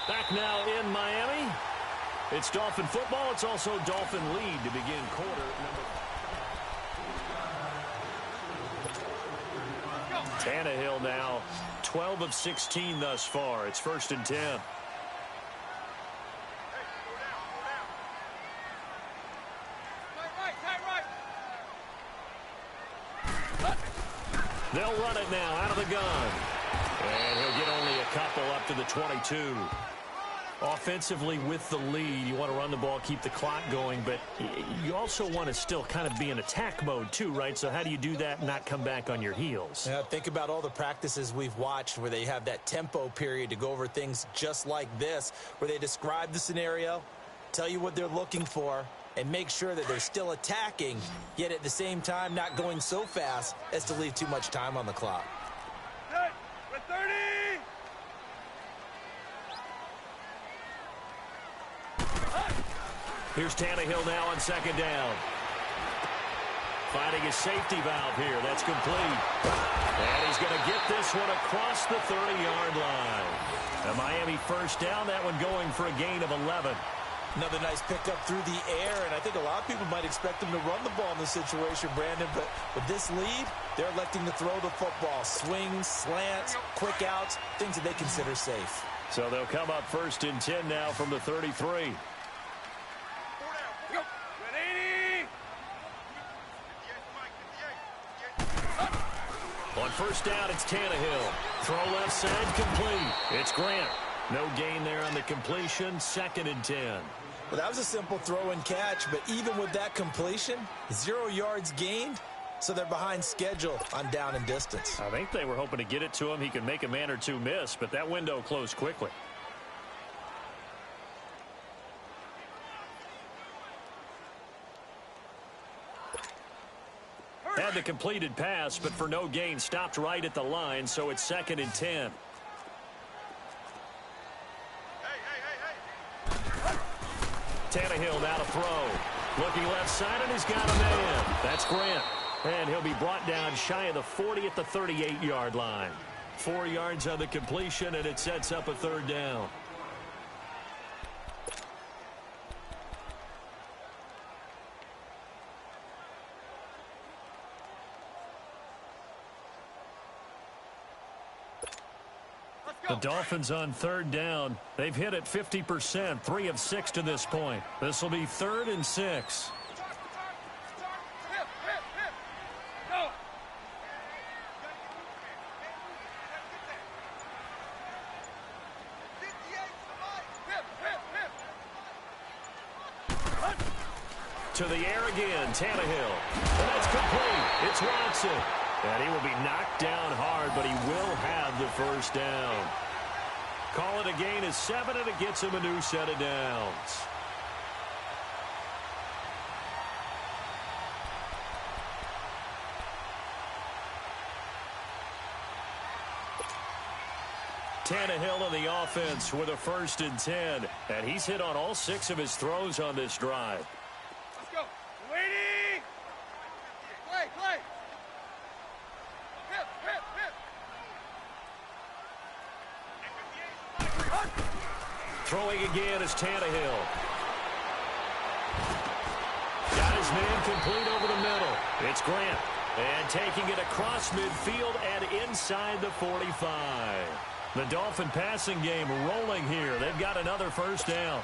Back now in Miami. It's Dolphin football. It's also Dolphin lead to begin quarter number. Tannehill now 12 of 16 thus far. It's 1st and 10. Tight right. They'll run it now out of the gun. And he'll get only a couple up to the 22. Offensively with the lead, you want to run the ball, keep the clock going, but you also want to still kind of be in attack mode too, right? So how do you do that and not come back on your heels? Yeah, think about all the practices we've watched where they have that tempo period to go over things just like this, where they describe the scenario, tell you what they're looking for, and make sure that they're still attacking, yet at the same time not going so fast as to leave too much time on the clock. Set. We're 30. Here's Tannehill now on 2nd down. Finding his safety valve here. That's complete. And he's going to get this one across the 30-yard line. A Miami 1st down, that one going for a gain of 11. Another nice pickup through the air, and I think a lot of people might expect them to run the ball in this situation, Brandon, but with this lead, they're electing to throw the football. Swings, slants, quick outs, things that they consider safe. So they'll come up 1st and 10 now from the 33. On 1st down, it's Tannehill. Throw left side, complete. It's Grant. No gain there on the completion. 2nd and 10. Well, that was a simple throw and catch, but even with that completion, 0 yards gained, so they're behind schedule on down and distance. I think they were hoping to get it to him. He could make a man or two miss, but that window closed quickly. Had the completed pass, but for no gain, stopped right at the line, so it's 2nd and 10. Tannehill now to throw. Looking left side, and he's got a man. That's Grant. And he'll be brought down shy of the 40 at the 38-yard line. 4 yards on the completion, and it sets up a 3rd down. The Dolphins on 3rd down. They've hit it 50%, 3 of 6 to this point. This will be 3rd and 6. To the air again, Tannehill. And that's complete. It's Watson. And he will be knocked down hard, but he will have the first down. Call it a gain of 7, and it gets him a new set of downs. Tannehill on the offense with a 1st and 10. And he's hit on all 6 of his throws on this drive. Let's go. Waiting. Play. Hit. Throwing again is Tannehill. Got his man complete over the middle. It's Grant. And taking it across midfield and inside the 45. The Dolphin passing game rolling here. They've got another first down.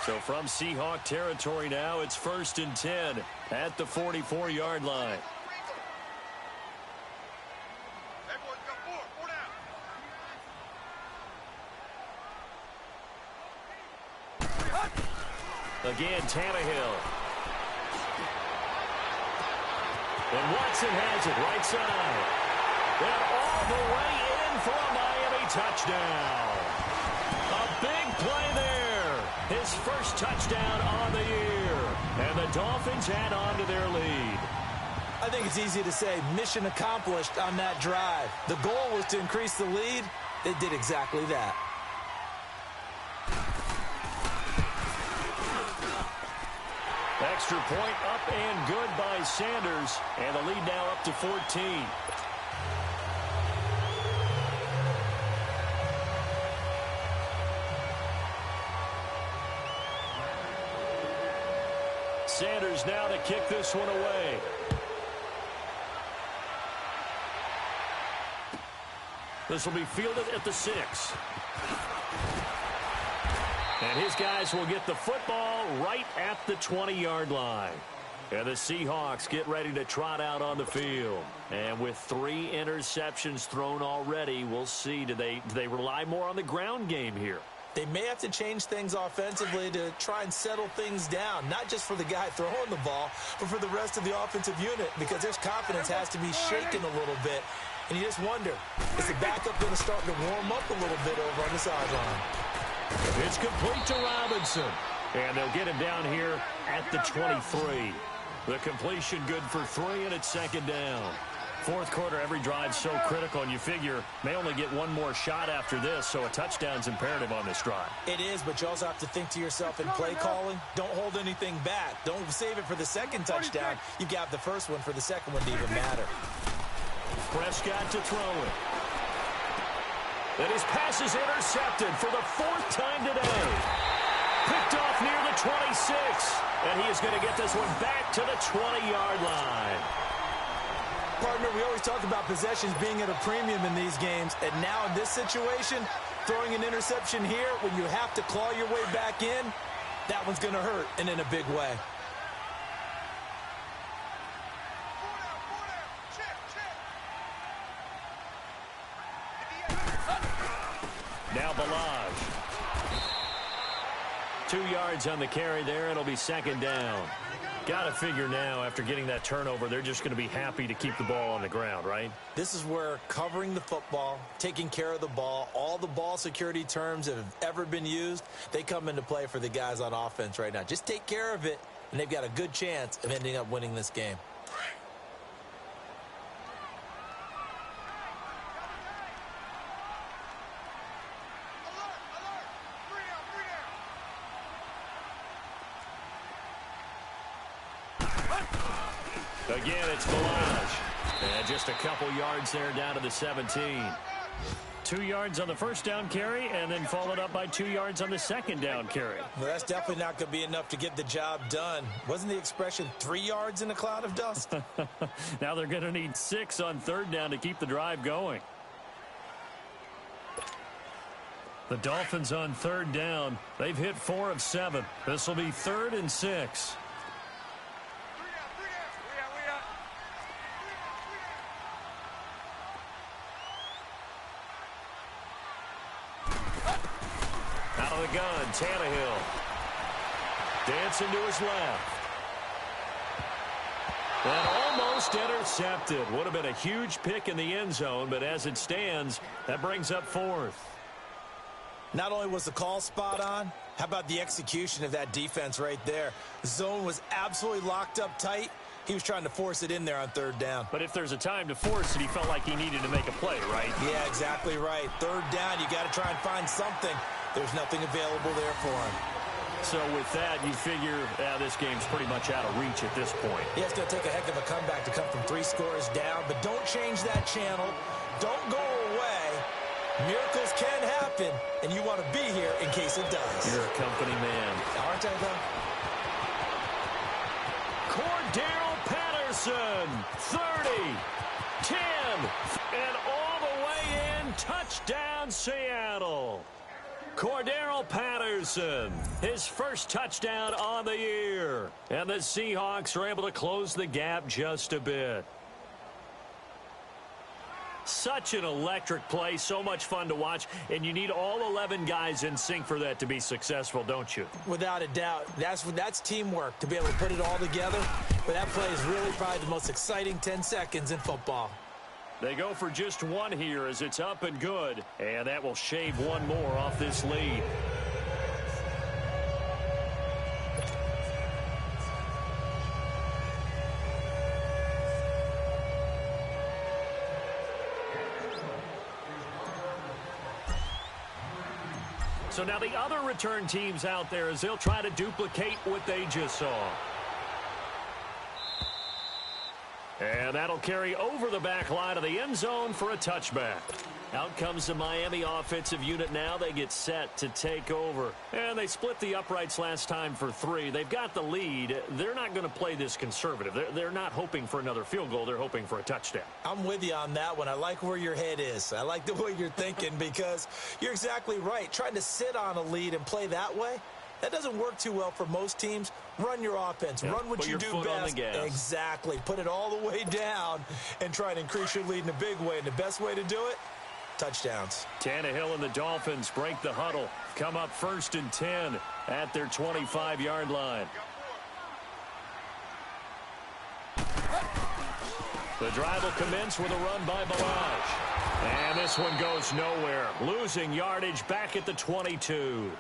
So from Seahawk territory now, it's 1st and 10 at the 44-yard line. Again, Tannehill. And Watson has it right side. And all the way in for a Miami touchdown. A big play there. His first touchdown on the year. And the Dolphins add on to their lead. I think it's easy to say mission accomplished on that drive. The goal was to increase the lead. They did exactly that. Extra point up and good by Sanders. And the lead now up to 14. Sanders now to kick this one away. This will be fielded at the 6. And his guys will get the football right at the 20-yard line. And the Seahawks get ready to trot out on the field. And with 3 interceptions thrown already, we'll see. Do they rely more on the ground game here? They may have to change things offensively to try and settle things down, not just for the guy throwing the ball, but for the rest of the offensive unit, because their confidence has to be shaken a little bit. And you just wonder, is the backup going to start to warm up a little bit over on the sideline? It's complete to Robinson. And they'll get him down here at the 23. The completion good for 3, and it's 2nd down. Fourth quarter, every drive so critical, and you figure may only get one more shot after this, so a touchdown's imperative on this drive. It is, but you also have to think to yourself in play calling, don't hold anything back. Don't save it for the second touchdown. You got the first one for the second one to even matter. Prescott to throw it. And his pass is intercepted for the 4th time today. Picked off near the 26. And he is going to get this one back to the 20-yard line. Partner, we always talk about possessions being at a premium in these games. And now in this situation, throwing an interception here when you have to claw your way back in, that one's going to hurt, and in a big way. Now Balaj. 2 yards on the carry there. It'll be 2nd down. Got to figure now, after getting that turnover, they're just going to be happy to keep the ball on the ground, right? This is where covering the football, taking care of the ball, all the ball security terms that have ever been used, they come into play for the guys on offense right now. Just take care of it, and they've got a good chance of ending up winning this game. Again, it's Balaj. And just a couple yards there down to the 17. 2 yards on the first down carry, and then followed up by 2 yards on the second down carry. Well, that's definitely not going to be enough to get the job done. Wasn't the expression 3 yards in a cloud of dust? Now they're going to need 6 on 3rd down to keep the drive going. The Dolphins on 3rd down. They've hit 4 of 7. This will be 3rd and 6. Out of the gun, Tannehill. Dancing to his left. And almost intercepted. Would have been a huge pick in the end zone, but as it stands, that brings up fourth. Not only was the call spot on, how about the execution of that defense right there? The zone was absolutely locked up tight. He was trying to force it in there on third down. But if there's a time to force it, he felt like he needed to make a play, right? Yeah, exactly right. Third down, you got to try and find something. There's nothing available there for him. So with that, you figure this game's pretty much out of reach at this point. Yeah, it's going to take a heck of a comeback to come from 3 scores down, but don't change that channel. Don't go away. Miracles can happen, and you want to be here in case it does. You're a company man. Aren't I, though? Cordero Patterson, 30, 10, and all the way in, touchdown Seattle. Cordero Patterson, his first touchdown on the year. And the Seahawks are able to close the gap just a bit. Such an electric play, so much fun to watch, and you need all 11 guys in sync for that to be successful, don't you? Without a doubt. That's teamwork, to be able to put it all together. But that play is really probably the most exciting 10 seconds in football. They go for just one here as it's up and good, and that will shave one more off this lead. So now the other return teams out there as they'll try to duplicate what they just saw. And that'll carry over the back line of the end zone for a touchback. Out comes the Miami offensive unit now. They get set to take over. And they split the uprights last time for 3. They've got the lead. They're not going to play this conservative. They're not hoping for another field goal. They're hoping for a touchdown. I'm with you on that one. I like where your head is. I like the way you're thinking because you're exactly right. Trying to sit on a lead and play that way, that doesn't work too well for most teams. Run your offense. Yeah, run what you do best. Exactly. Put it all the way down and try and increase your lead in a big way. And the best way to do it, touchdowns. Tannehill and the Dolphins break the huddle. Come up 1st and 10 at their 25-yard line. The drive will commence with a run by Balaj. And this one goes nowhere. Losing yardage back at the 22.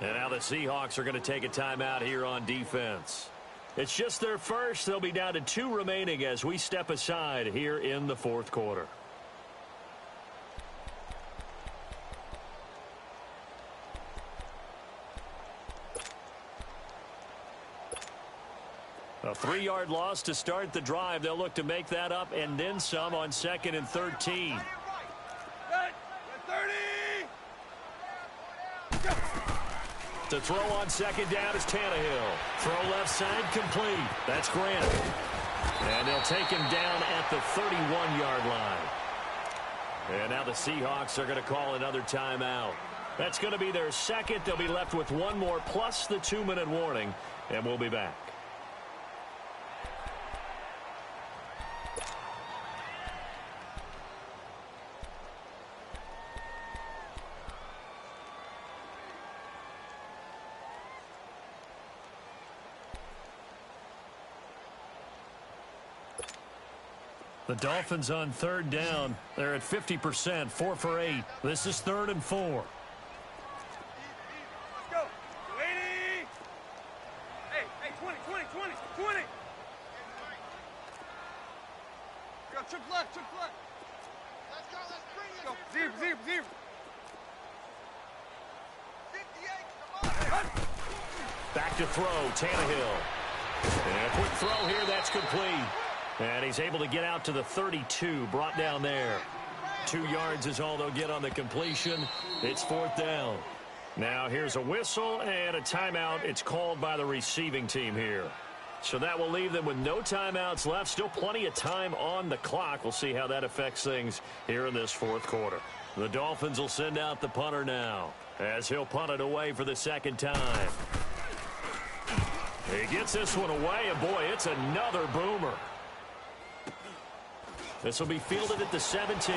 And now the Seahawks are going to take a timeout here on defense. It's just their first. They'll be down to 2 remaining as we step aside here in the 4th quarter. A 3-yard loss to start the drive. They'll look to make that up and then some on 2nd and 13. To throw on 2nd down is Tannehill. Throw left side complete. That's Grant. And they'll take him down at the 31-yard line. And now the Seahawks are going to call another timeout. That's going to be their second. They'll be left with one more plus the 2-minute warning. And we'll be back. The Dolphins on 3rd down. They're at 50%, 4 for 8. This is 3rd and 4. Let's go. 20. Hey, 20. Go, trick left. Let's go, let's bring it. Go, zero. 58, come on. Back to throw, Tannehill. And a quick throw here, that's complete. And he's able to get out to the 32, brought down there. 2 yards is all they'll get on the completion. It's 4th down. Now here's a whistle and a timeout. It's called by the receiving team here. So that will leave them with no timeouts left. Still plenty of time on the clock. We'll see how that affects things here in this 4th quarter. The Dolphins will send out the punter now as he'll punt it away for the 2nd time. He gets this one away, and boy, it's another boomer. This will be fielded at the 17.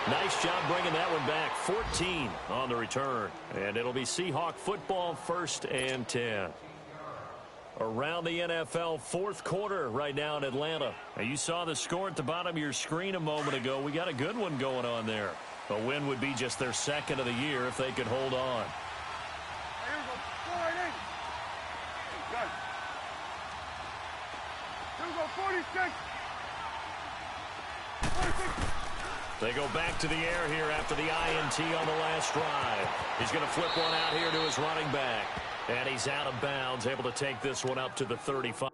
Nice job bringing that one back. 14 on the return. And it'll be Seahawk football, 1st and 10. Around the NFL, 4th quarter right now in Atlanta. Now, you saw the score at the bottom of your screen a moment ago. We got a good one going on there. A win would be just their 2nd of the year if they could hold on. Here we go. Go right in. Good. Here we go. 46. 46. They go back to the air here after the INT on the last drive. He's going to flip one out here to his running back. And he's out of bounds, able to take this one up to the 35.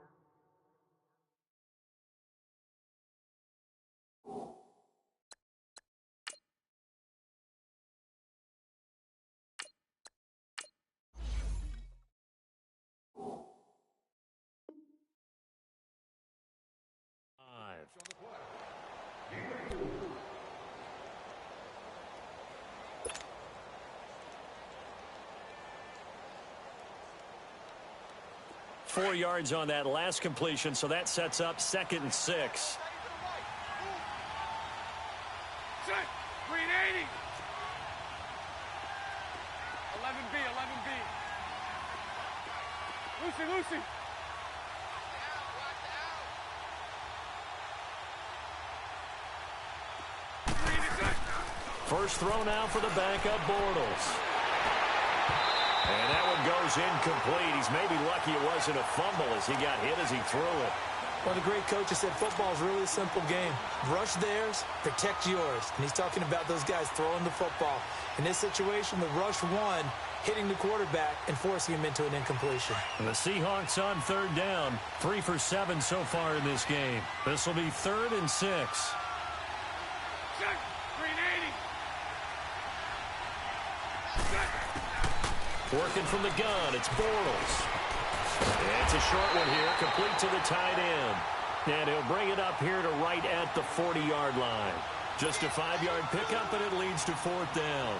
Four yards on that last completion, so that sets up 2nd and 6. Set. Green 80. 11B, 11B. Lucy. First throw now for the backup, Bortles. And that one goes incomplete. He's maybe lucky it wasn't a fumble as he got hit as he threw it. One of the great coaches said football is really a simple game. Rush theirs, protect yours. And he's talking about those guys throwing the football. In this situation, the rush one, hitting the quarterback and forcing him into an incompletion. And the Seahawks on 3rd down, 3 for 7 so far in this game. This will be 3rd and 6. Green 80. Working from the gun, it's Bortles. It's a short one here, complete to the tight end. And he'll bring it up here to right at the 40-yard line. Just a 5-yard pickup, and it leads to 4th down.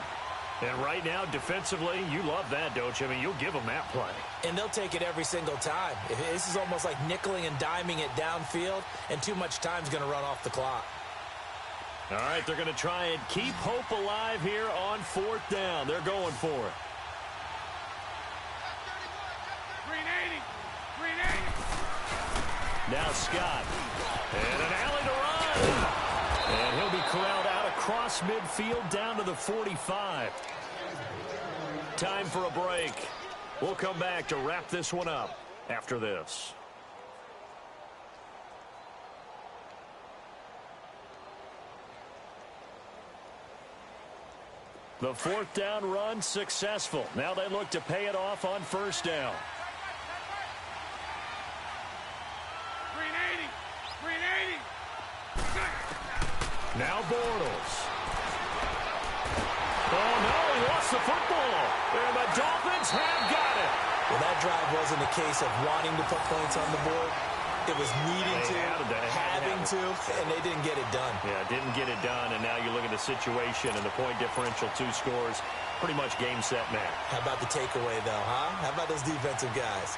And right now, defensively, you love that, don't you? I mean, you'll give them that play. And they'll take it every single time. This is almost like nickeling and diming it downfield, and too much time's going to run off the clock. All right, they're going to try and keep hope alive here on 4th down. They're going for it. Now Scott. And an alley to run. And he'll be corralled out across midfield down to the 45. Time for a break. We'll come back to wrap this one up after this. The 4th down run successful. Now they look to pay it off on 1st down. Now Bortles. Oh, no, he lost the football. And the Dolphins have got it. Well, that drive wasn't a case of wanting to put points on the board. It was needing to, having to, and they didn't get it done. Yeah, didn't get it done, and now you look at the situation and the point differential, 2 scores, pretty much game, set, match. How about the takeaway, though, huh? How about those defensive guys?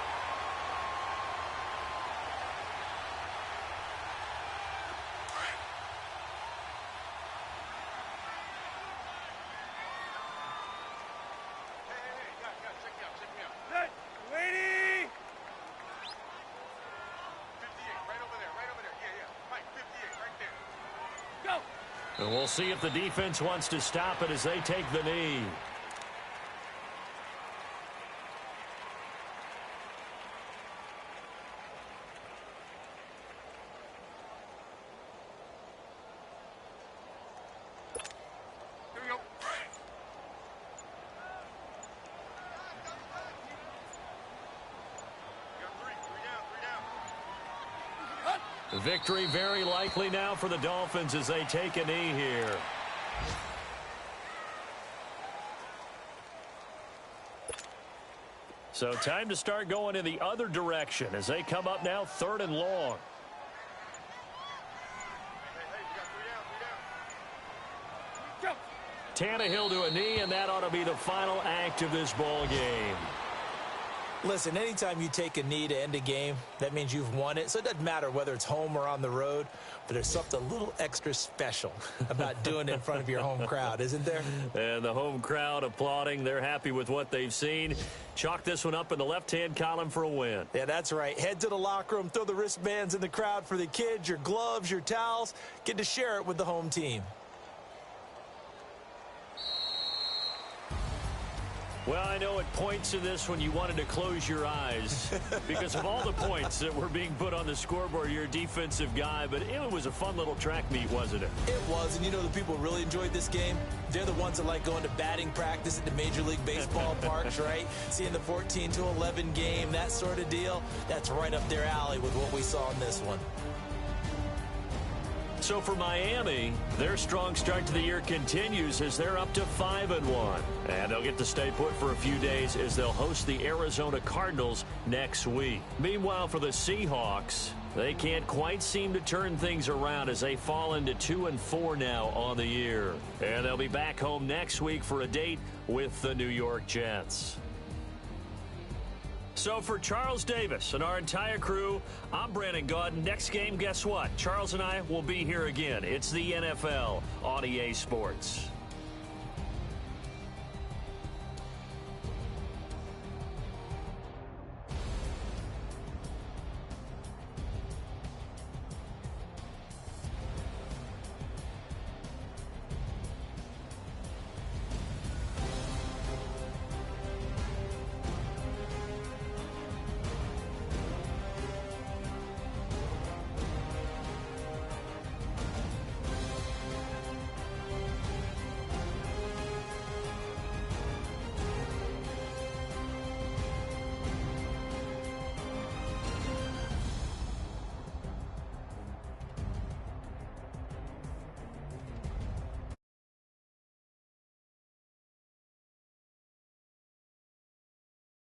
And we'll see if the defense wants to stop it as they take the knee. Here we go. Victory very likely now for the Dolphins as they take a knee here. So time to start going in the other direction as they come up now 3rd and long. Tannehill to a knee, and that ought to be the final act of this ball game. Listen, anytime you take a knee to end a game, that means you've won it. So it doesn't matter whether it's home or on the road, but there's something a little extra special about doing it in front of your home crowd, isn't there? And the home crowd applauding. They're happy with what they've seen. Chalk this one up in the left-hand column for a win. Yeah, that's right. Head to the locker room, throw the wristbands in the crowd for the kids, your gloves, your towels. Get to share it with the home team. Well, I know at points in this when you wanted to close your eyes because of all the points that were being put on the scoreboard. You're a defensive guy, but it was a fun little track meet, wasn't it? It was, and you know the people who really enjoyed this game? They're the ones that like going to batting practice at the Major League Baseball parks, right? Seeing the 14-11 game, that sort of deal. That's right up their alley with what we saw in this one. So for Miami, their strong start to the year continues as they're up to 5-1. And they'll get to stay put for a few days as they'll host the Arizona Cardinals next week. Meanwhile, for the Seahawks, they can't quite seem to turn things around as they fall into 2-4 now on the year. And they'll be back home next week for a date with the New York Jets. So for Charles Davis and our entire crew, I'm Brandon Gaudin. Next game, guess what? Charles and I will be here again. It's the NFL on EA Sports.